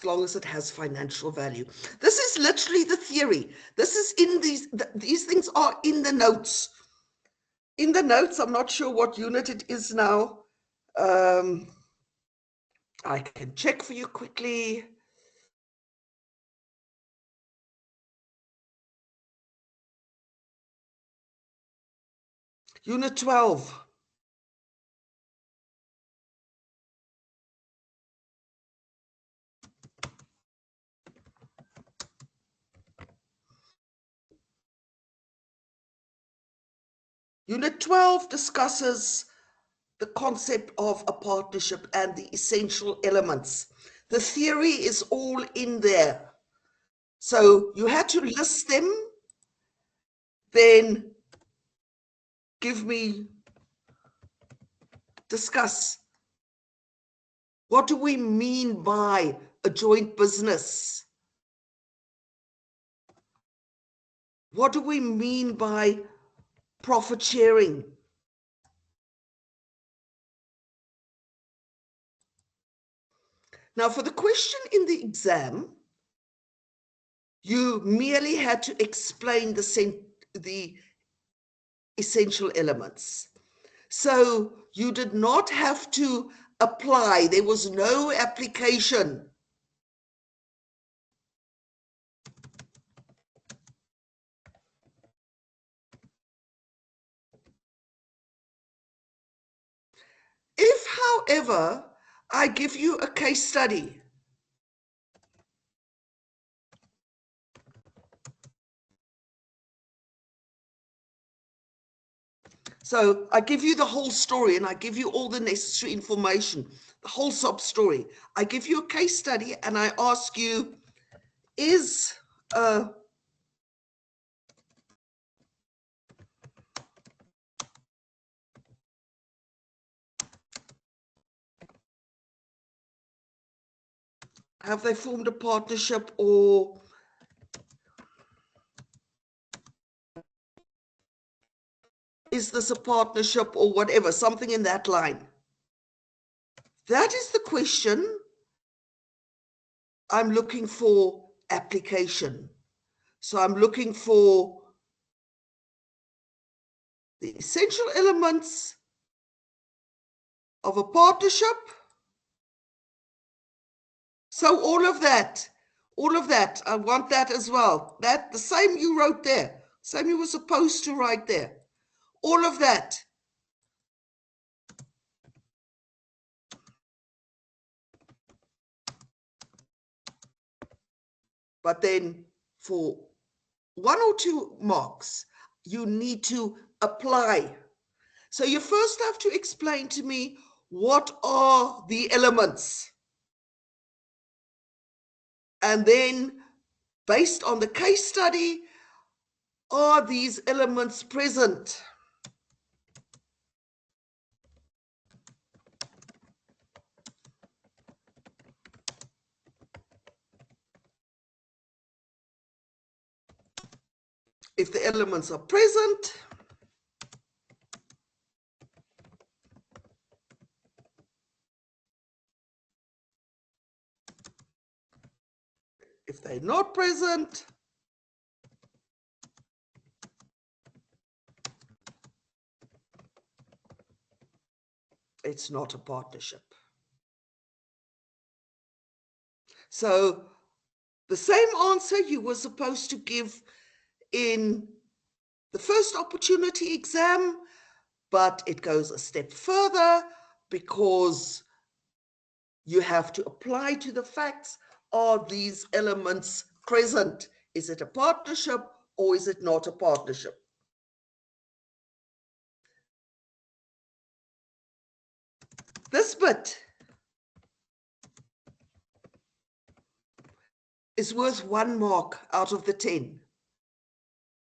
Speaker 1: As long as it has financial value. This is literally the theory. This is in these things are in the notes. In the notes, I'm not sure what unit it is now. I can check for you quickly. Unit 12. Unit 12 discusses the concept of a partnership and the essential elements. The theory is all in there. So you had to list them, then discuss. What do we mean by a joint business? What do we mean by profit sharing? Now, for the question in the exam, you merely had to explain the essential elements. So you did not have to apply. There was no application. If, however, I give you a case study, so I give you the whole story and I give you all the necessary information, the whole sob story. I give you a case study and I ask you, is have they formed a partnership, or is this a partnership, or whatever, something in that line? That is the question. I'm looking for application. So I'm looking for the essential elements of a partnership. So all of that, I want that as well. That the same you wrote there, same you were supposed to write there. All of that. But then for 1 or 2 marks, you need to apply. So you first have to explain to me, what are the elements? And then, based on the case study, are these elements present? If the elements are present, if they're not present, it's not a partnership. So the same answer you were supposed to give in the first opportunity exam, but it goes a step further because you have to apply to the facts. Are these elements present? Is it a partnership or is it not a partnership? This bit is worth 1 mark out of the 10.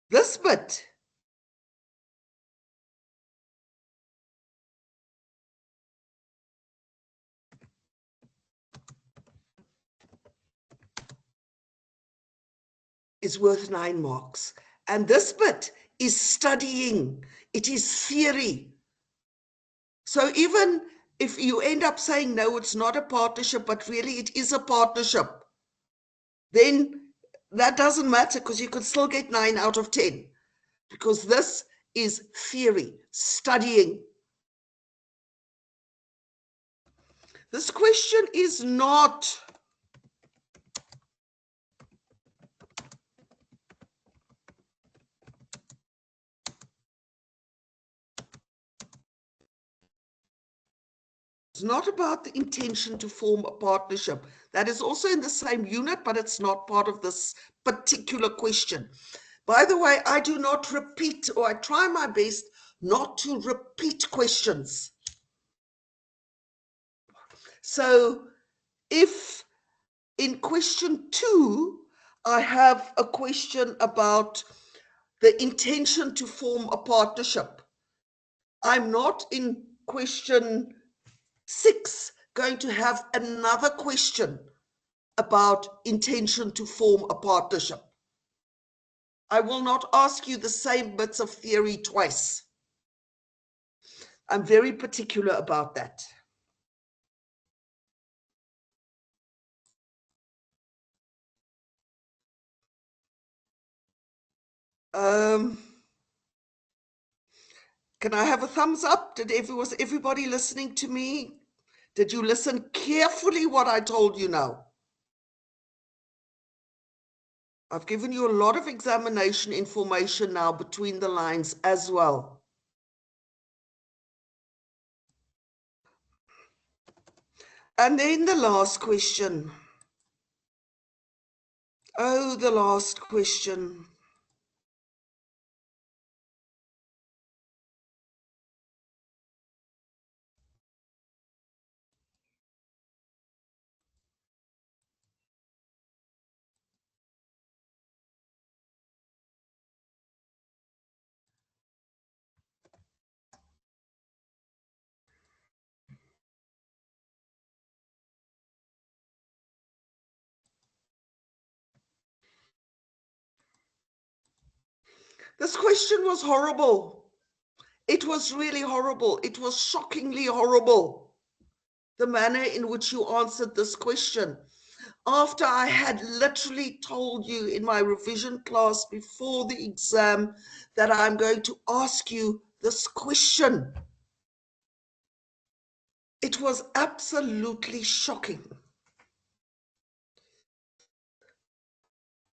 Speaker 1: This bit is worth 9 marks. And this bit is studying. It is theory. So even if you end up saying, no, it's not a partnership, but really it is a partnership, then that doesn't matter because you could still get 9 out of 10 because this is theory, studying. This question is not it's not about the intention to form a partnership. That is also in the same unit, but it's not part of this particular question. By the way, I do not repeat, or I try my best not to repeat questions. So if in question 2, I have a question about the intention to form a partnership, I'm not in question 6 going to have another question about intention to form a partnership. I will not ask you the same bits of theory twice. I'm very particular about that. Can I have a thumbs up? Was everybody listening to me? Did you listen carefully what I told you now? I've given you a lot of examination information now between the lines as well. And then the last question. Oh, the last question. This question was horrible. It was really horrible. It was shockingly horrible, the manner in which you answered this question. After I had literally told you in my revision class before the exam that I'm going to ask you this question. It was absolutely shocking.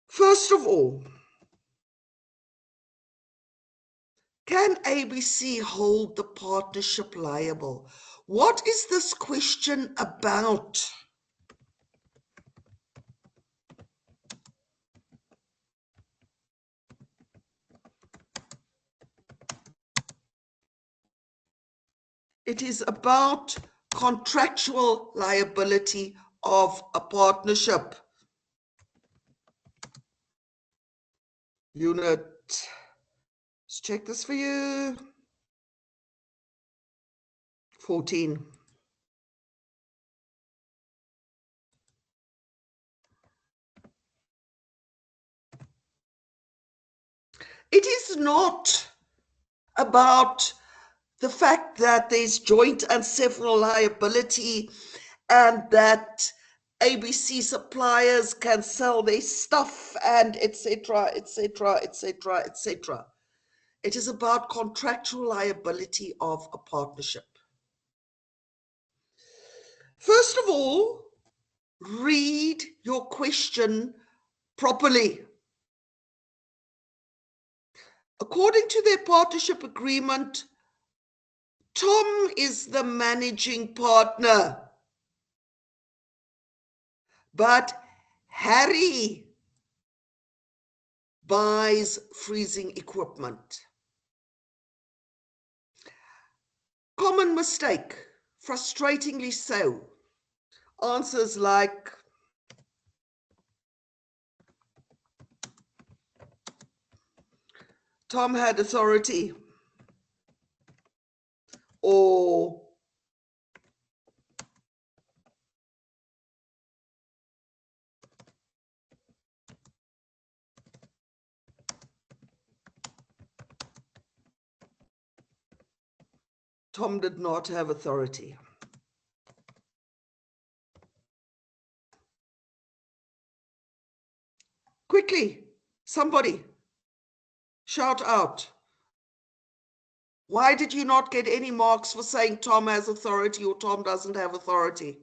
Speaker 1: First of all, can ABC hold the partnership liable? What is this question about? It is about contractual liability of a partnership. Unit, let's check this for you. 14. It is not about the fact that there's joint and several liability and that ABC suppliers can sell their stuff and etc., etc., etc., etc. It is about contractual liability of a partnership. First of all, read your question properly. According to their partnership agreement, Tom is the managing partner, but Harry buys freezing equipment. Common mistake frustratingly so. Answers like, Tom had authority, or Tom did not have authority. Quickly, somebody, shout out. Why did you not get any marks for saying Tom has authority or Tom doesn't have authority?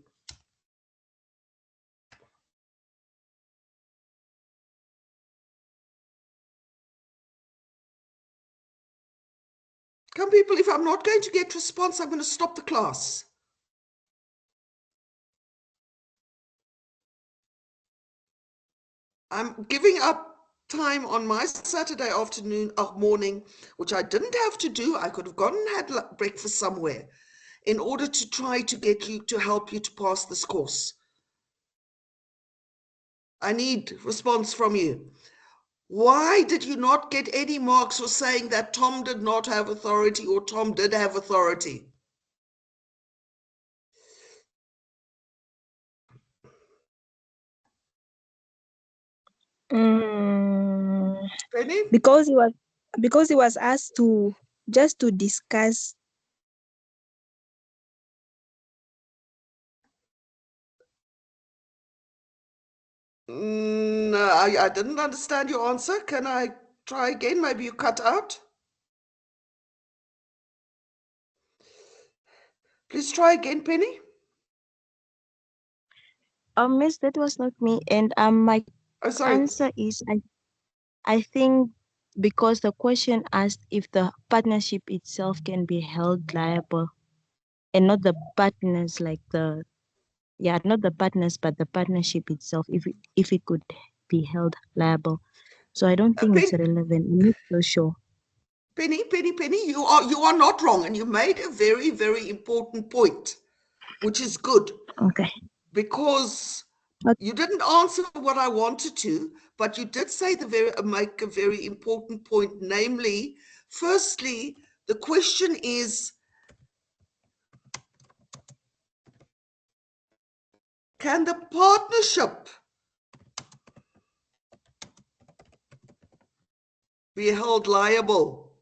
Speaker 1: Come, people, if I'm not going to get response, I'm going to stop the class. I'm giving up time on my Saturday afternoon or morning, which I didn't have to do. I could have gone and had breakfast somewhere in order to try to get you, to help you to pass this course. I need response from you. Why did you not get any marks for saying that Tom did not have authority or Tom did have authority?
Speaker 2: Mm,
Speaker 1: Penny?
Speaker 2: because he was asked to just to discuss.
Speaker 1: No, I didn't understand your answer. Can I try again? Maybe you cut out. Please try again, Penny.
Speaker 3: Miss, that was not me. And my
Speaker 1: Oh, sorry.
Speaker 3: answer is I think because the question asked if the partnership itself can be held liable and not the partners, like the not the partners but the partnership itself, if it could be held liable. So I don't think it's
Speaker 1: Pen,
Speaker 3: relevant. I'm not so sure.
Speaker 1: Penny, you are not wrong, and you made a very, very important point, which is good
Speaker 3: Okay.
Speaker 1: because
Speaker 3: But
Speaker 1: you didn't answer what I wanted to, but you did say make a very important point, namely, firstly, the question is, can the partnership be held liable?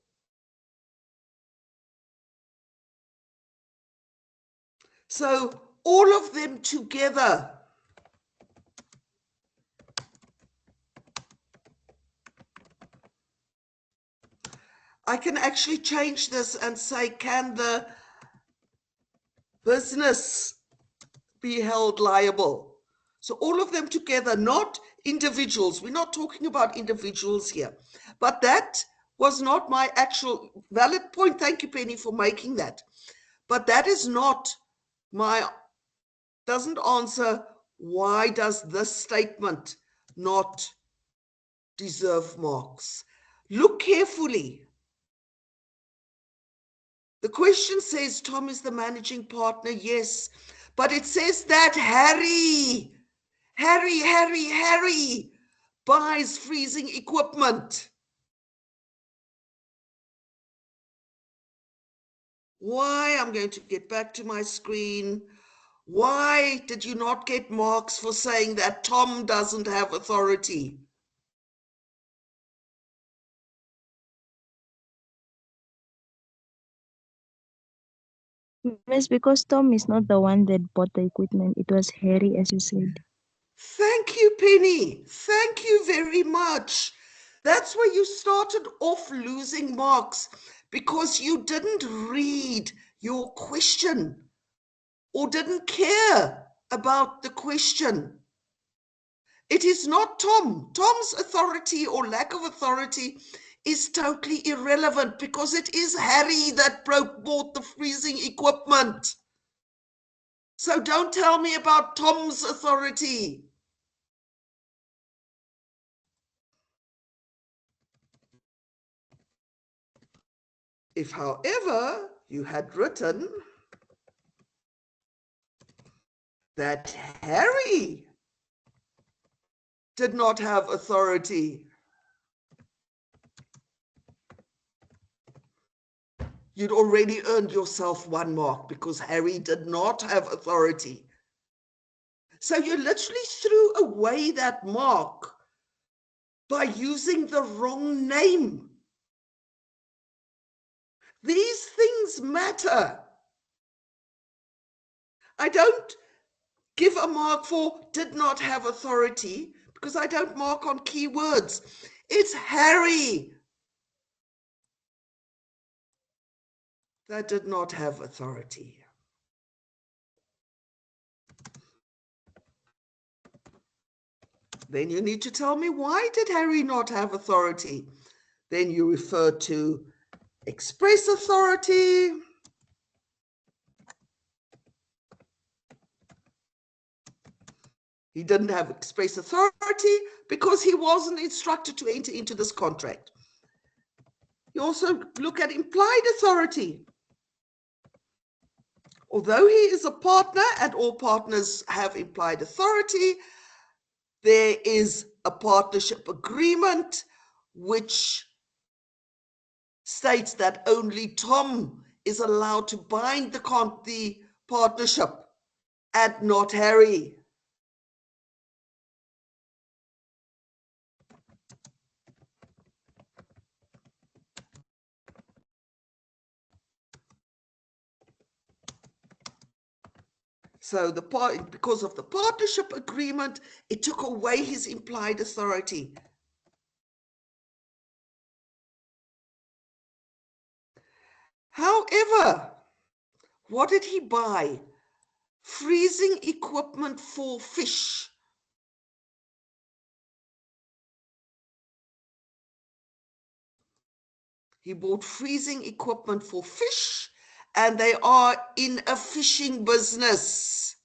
Speaker 1: So all of them together, I can actually change this and say, can the business be held liable? So all of them together, not individuals. We're not talking about individuals here. But that was not my actual valid point. Thank you, Penny, for making that. But that is not my, doesn't answer why does this statement not deserve marks. Look carefully. The question says Tom is the managing partner, yes, but it says that Harry buys freezing equipment. Why? I'm going to get back to my screen. Why did you not get marks for saying that Tom doesn't have authority?
Speaker 3: Miss, because Tom is not the one that bought the equipment. It was Harry, as you said.
Speaker 1: Thank you, Penny. Thank you very much. That's where you started off losing marks because you didn't read your question or didn't care about the question. It is not Tom. Tom's authority or lack of authority is totally irrelevant because it is Harry that bought the freezing equipment. So don't tell me about Tom's authority. If, however, you had written that Harry did not have authority. You'd already earned yourself 1 mark because Harry did not have authority. So you literally threw away that mark by using the wrong name. These things matter. I don't give a mark for did not have authority because I don't mark on keywords. It's Harry that did not have authority. Then you need to tell me, why did Harry not have authority? Then you refer to express authority. He didn't have express authority because he wasn't instructed to enter into this contract. You also look at implied authority. Although he is a partner and all partners have implied authority, there is a partnership agreement which states that only Tom is allowed to bind the partnership and not Harry. So because of the partnership agreement, it took away his implied authority. However, what did he buy? Freezing equipment for fish. He bought freezing equipment for fish, and they are in a fishing business.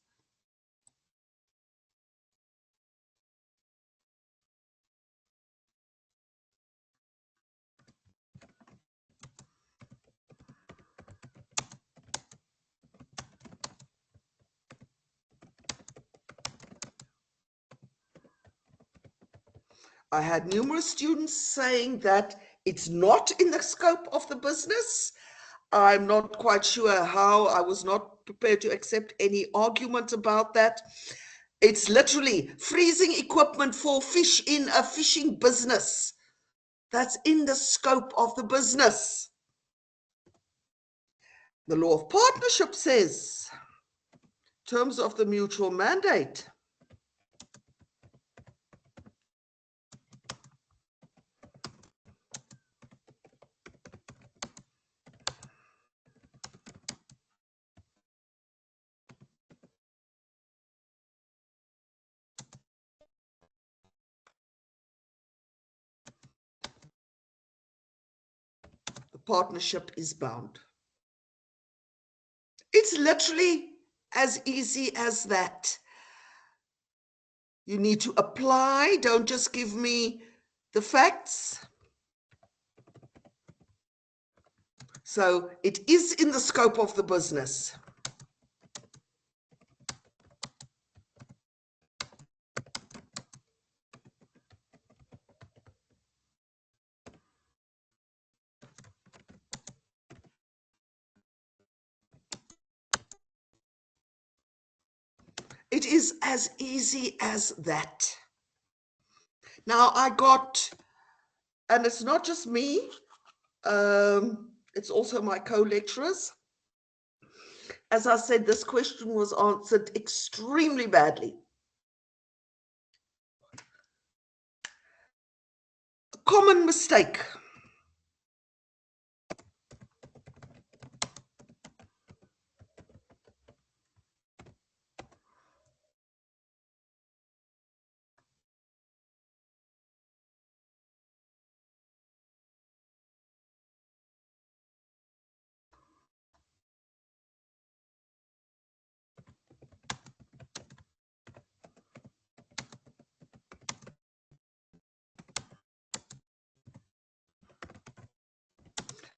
Speaker 1: I had numerous students saying that it's not in the scope of the business. I'm not quite sure how. I was not prepared to accept any argument about that. It's literally freezing equipment for fish in a fishing business. That's in the scope of the business. The law of partnership says, terms of the mutual mandate. The partnership is bound. It's literally as easy as that. You need to apply. Don't just give me the facts. So it is in the scope of the business. It is as easy as that. Now I got, and it's not just me, it's also my co-lecturers. As I said, this question was answered extremely badly. A common mistake.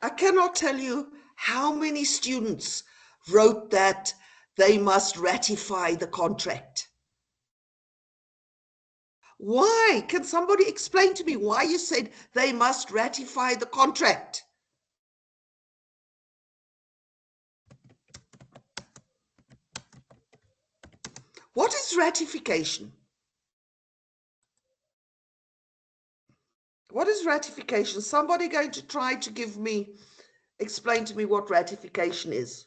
Speaker 1: I cannot tell you how many students wrote that they must ratify the contract. Why? Can somebody explain to me why you said they must ratify the contract? What is ratification? What is ratification? Somebody going to try to explain to me what ratification is?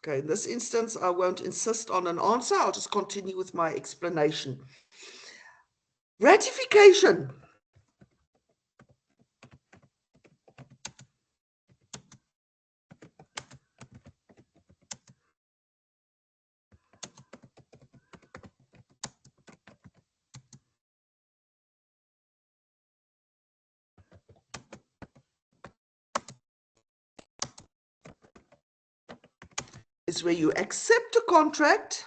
Speaker 1: Okay, in this instance, I won't insist on an answer. I'll just continue with my explanation. Ratification is where you accept a contract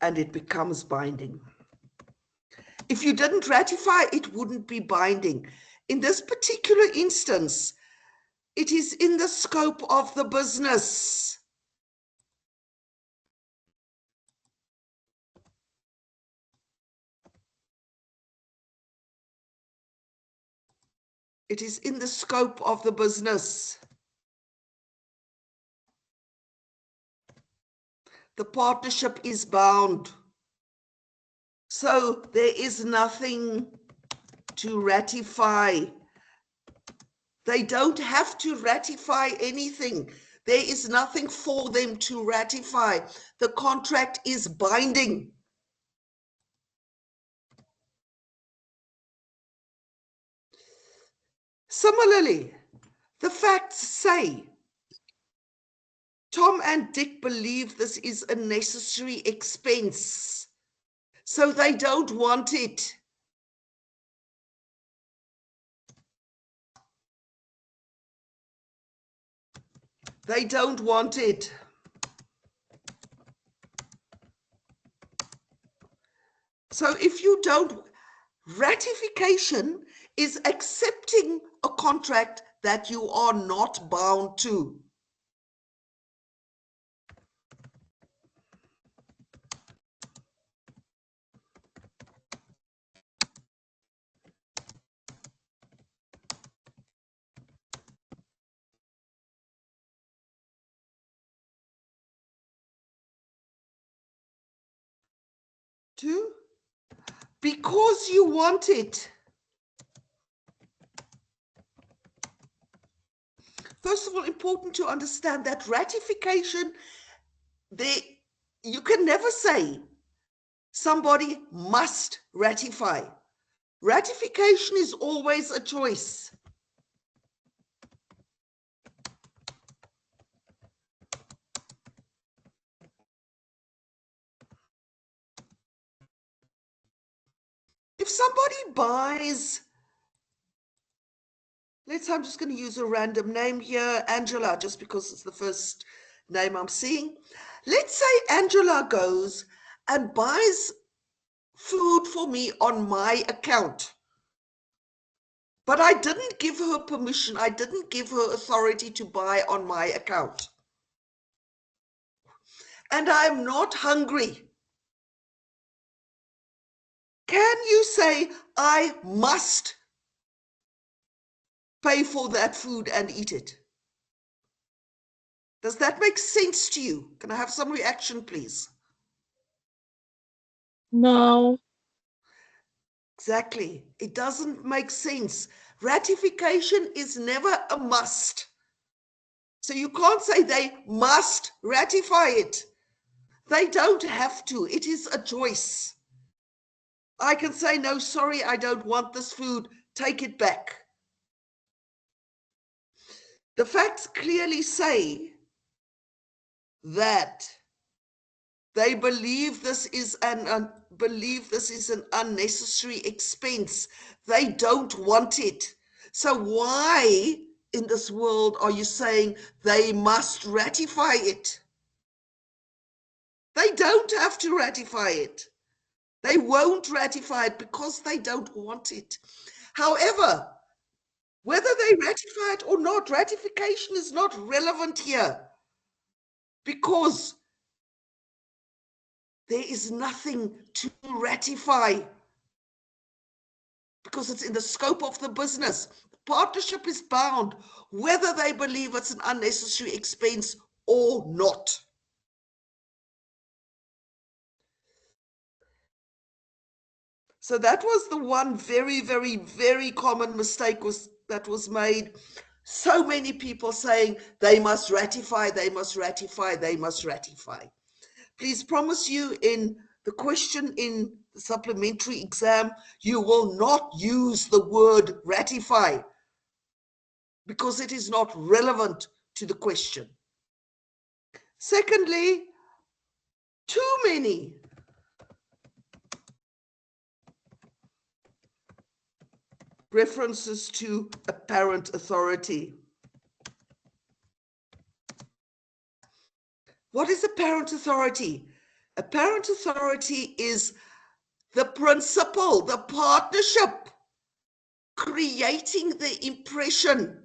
Speaker 1: and it becomes binding. If you didn't ratify, it wouldn't be binding. In this particular instance, it is in the scope of the business. It is in the scope of the business. The partnership is bound. So there is nothing to ratify. They don't have to ratify anything. There is nothing for them to ratify. The contract is binding. Similarly, the facts say Tom and Dick believe this is a necessary expense, so they don't want it. They don't want it. So if you don't, ratification is accepting a contract that you are not bound to. To? Because you want it. First of all, important to understand that ratification, you can never say somebody must ratify. Ratification is always a choice. If somebody buys, I'm just going to use a random name here, Angela, just because it's the first name I'm seeing. Let's say Angela goes and buys food for me on my account. But I didn't give her permission. I didn't give her authority to buy on my account. And I'm not hungry. Can you say, I must pay for that food and eat it? Does that make sense to you? Can I have some reaction, please?
Speaker 2: No.
Speaker 1: Exactly. It doesn't make sense. Ratification is never a must. So you can't say they must ratify it. They don't have to. It is a choice. I can say, no, sorry, I don't want this food. Take it back. The facts clearly say that they believe this is an unnecessary expense. They don't want it. So why in this world are you saying they must ratify it? They don't have to ratify it. They won't ratify it because they don't want it. However, whether they ratify it or not, ratification is not relevant here because there is nothing to ratify because it's in the scope of the business. The partnership is bound whether they believe it's an unnecessary expense or not. So that was the one very, very, very common mistake that was made. So many people saying they must ratify, they must ratify, they must ratify. Please promise you in the question in the supplementary exam, you will not use the word ratify because it is not relevant to the question. Secondly, too many references to apparent authority. What is apparent authority? Apparent authority is the principle, the partnership, creating the impression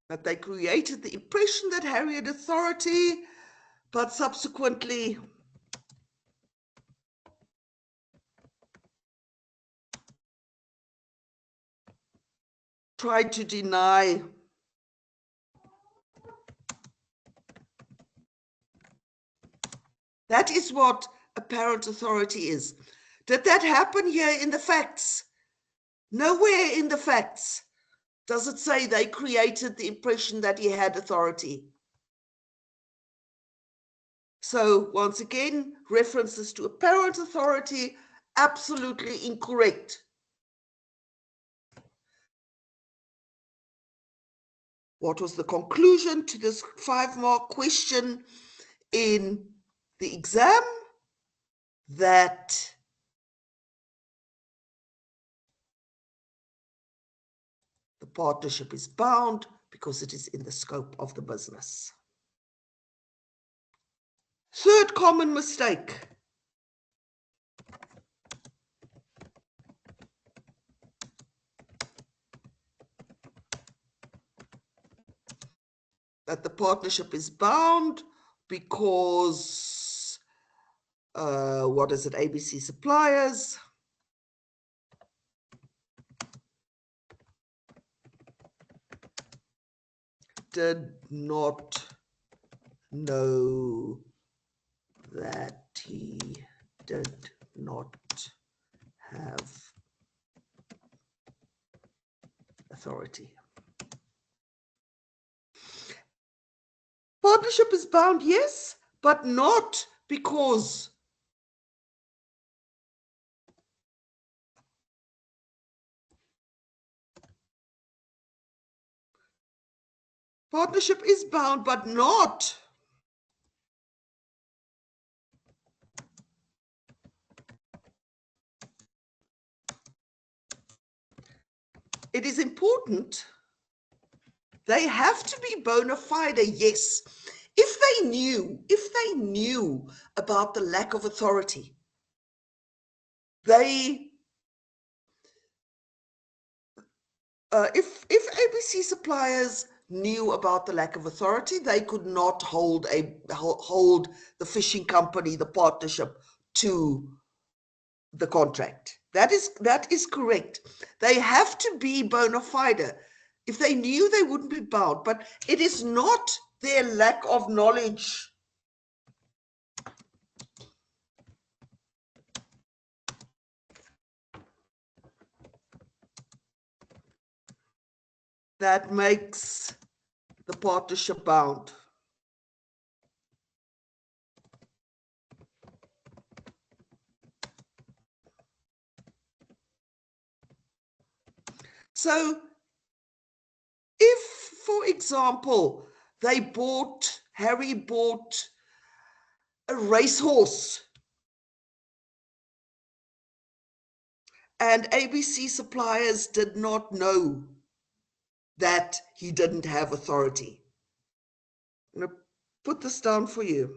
Speaker 1: that they created the impression that Harry had authority, but subsequently tried to deny that is what apparent authority is. Did that happen here in the facts? Nowhere in the facts does it say they created the impression that he had authority. So once again, references to apparent authority, absolutely incorrect. What was the conclusion to this 5-mark question in the exam? That the partnership is bound because it is in the scope of the business. Third common mistake. That the partnership is bound because, what is it, ABC suppliers did not know that he did not have authority. Partnership is bound, yes, but not because partnership is bound, but not it is important. They have to be bona fide, yes. If they knew about the lack of authority, if ABC suppliers knew about the lack of authority, they could not hold the fishing company, the partnership, to the contract. That is correct. They have to be bona fide. If they knew, they wouldn't be bound, but it is not their lack of knowledge that makes the partnership bound. So if, for example, Harry bought a racehorse and ABC suppliers did not know that he didn't have authority. I'm going to put this down for you.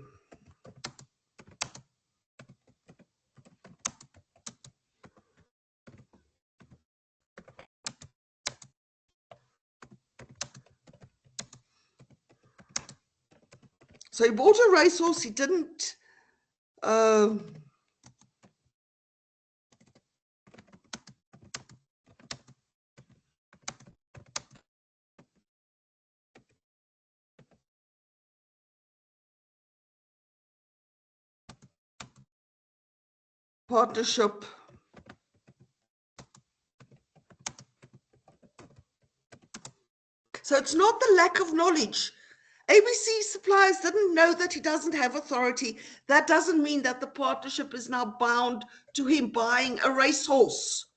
Speaker 1: So he bought a racehorse, he didn't partnership So it's not the lack of knowledge. ABC suppliers didn't know that he doesn't have authority. That doesn't mean that the partnership is now bound to him buying a racehorse.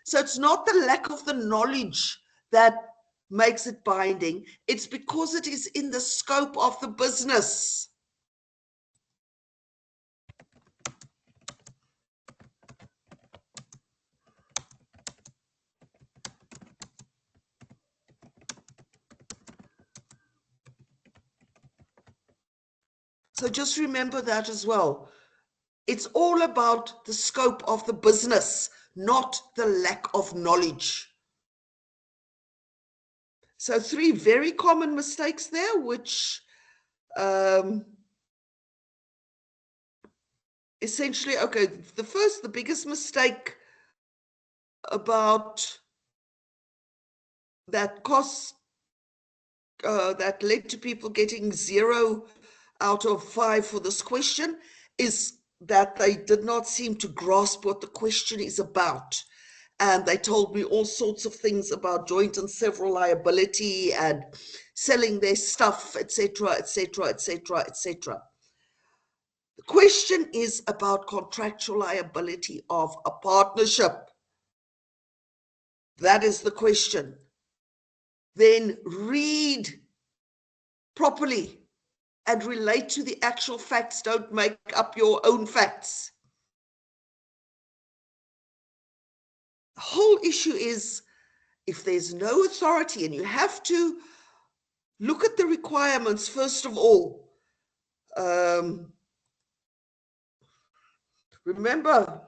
Speaker 1: So it's not the lack of the knowledge that makes it binding. It's because it is in the scope of the business. So just remember that as well. It's all about the scope of the business, not the lack of knowledge. So 3 very common mistakes there, which essentially, okay, the biggest mistake about that that led to people getting 0 out of 5 for this question is that they did not seem to grasp what the question is about. And they told me all sorts of things about joint and several liability and selling their stuff, etc., etc., etc., etc. The question is about contractual liability of a partnership. That is the question. Then read properly and relate to the actual facts. Don't make up your own facts. The whole issue is if there's no authority, and you have to look at the requirements first of all. Remember,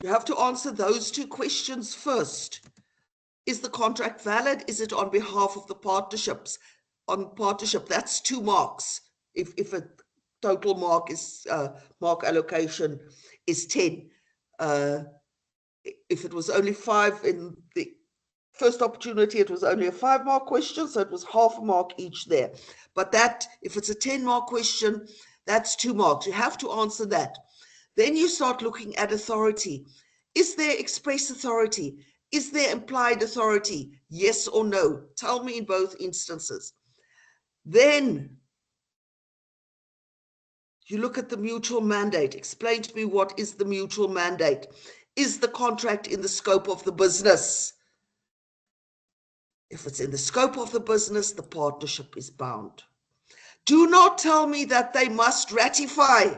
Speaker 1: you have to answer those 2 questions first. Is the contract valid? Is it on behalf of the partnerships? On partnership, that's 2 marks. If a total mark is mark allocation is 10. If it was only 5 in the first opportunity, it was only a 5-mark question, so it was half a mark each there. But that, if it's a 10-mark question, that's 2 marks. You have to answer that. Then you start looking at authority. Is there express authority? Is there implied authority? Yes or no? Tell me in both instances. Then you look at the mutual mandate. Explain to me, what is the mutual mandate? Is the contract in the scope of the business? If it's in the scope of the business, the partnership is bound. Do not tell me that they must ratify.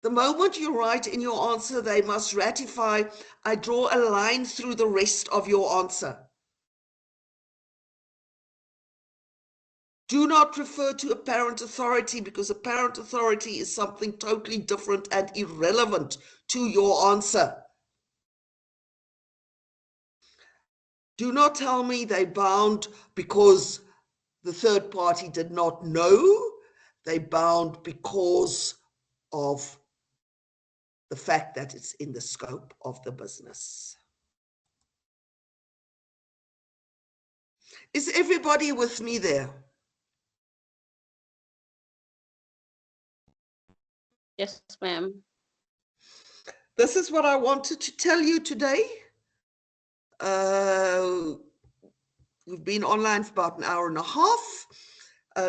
Speaker 1: The moment you write in your answer, they must ratify, I draw a line through the rest of your answer. Do not refer to apparent authority, because apparent authority is something totally different and irrelevant to your answer. Do not tell me they bound because the third party did not know. They bound because of the fact that it's in the scope of the business. Is everybody with me there?
Speaker 2: Yes, ma'am.
Speaker 1: This is what I wanted to tell you today. We've been online for about an hour and a half.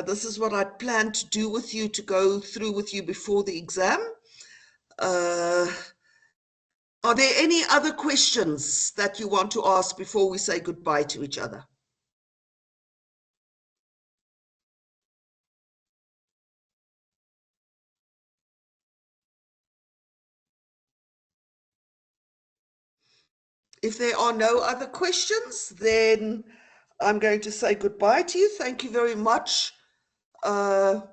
Speaker 1: This is what I planned to do with you, to go through with you before the exam. Are there any other questions that you want to ask before we say goodbye to each other? If there are no other questions, then I'm going to say goodbye to you. Thank you very much for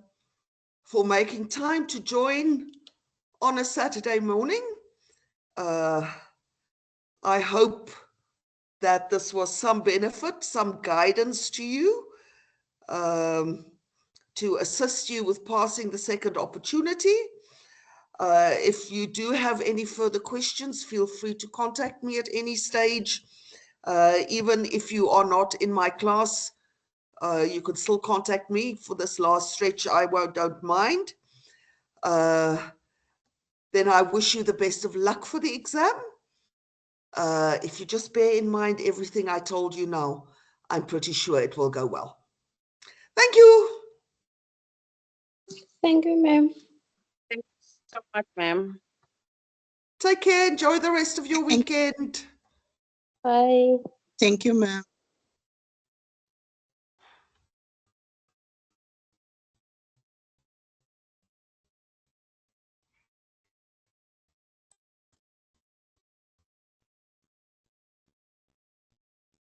Speaker 1: making time to join on a Saturday morning. I hope that this was some benefit, some guidance to you, to assist you with passing the second opportunity. If you do have any further questions, feel free to contact me at any stage. Even if you are not in my class, you can still contact me for this last stretch. I don't mind. Then I wish you the best of luck for the exam. If you just bear in mind everything I told you now, I'm pretty sure it will go well. Thank you.
Speaker 2: Thank you, ma'am.
Speaker 4: Thank you so much, ma'am.
Speaker 1: Take care. Enjoy the rest of your weekend.
Speaker 2: Bye.
Speaker 5: Thank you, ma'am.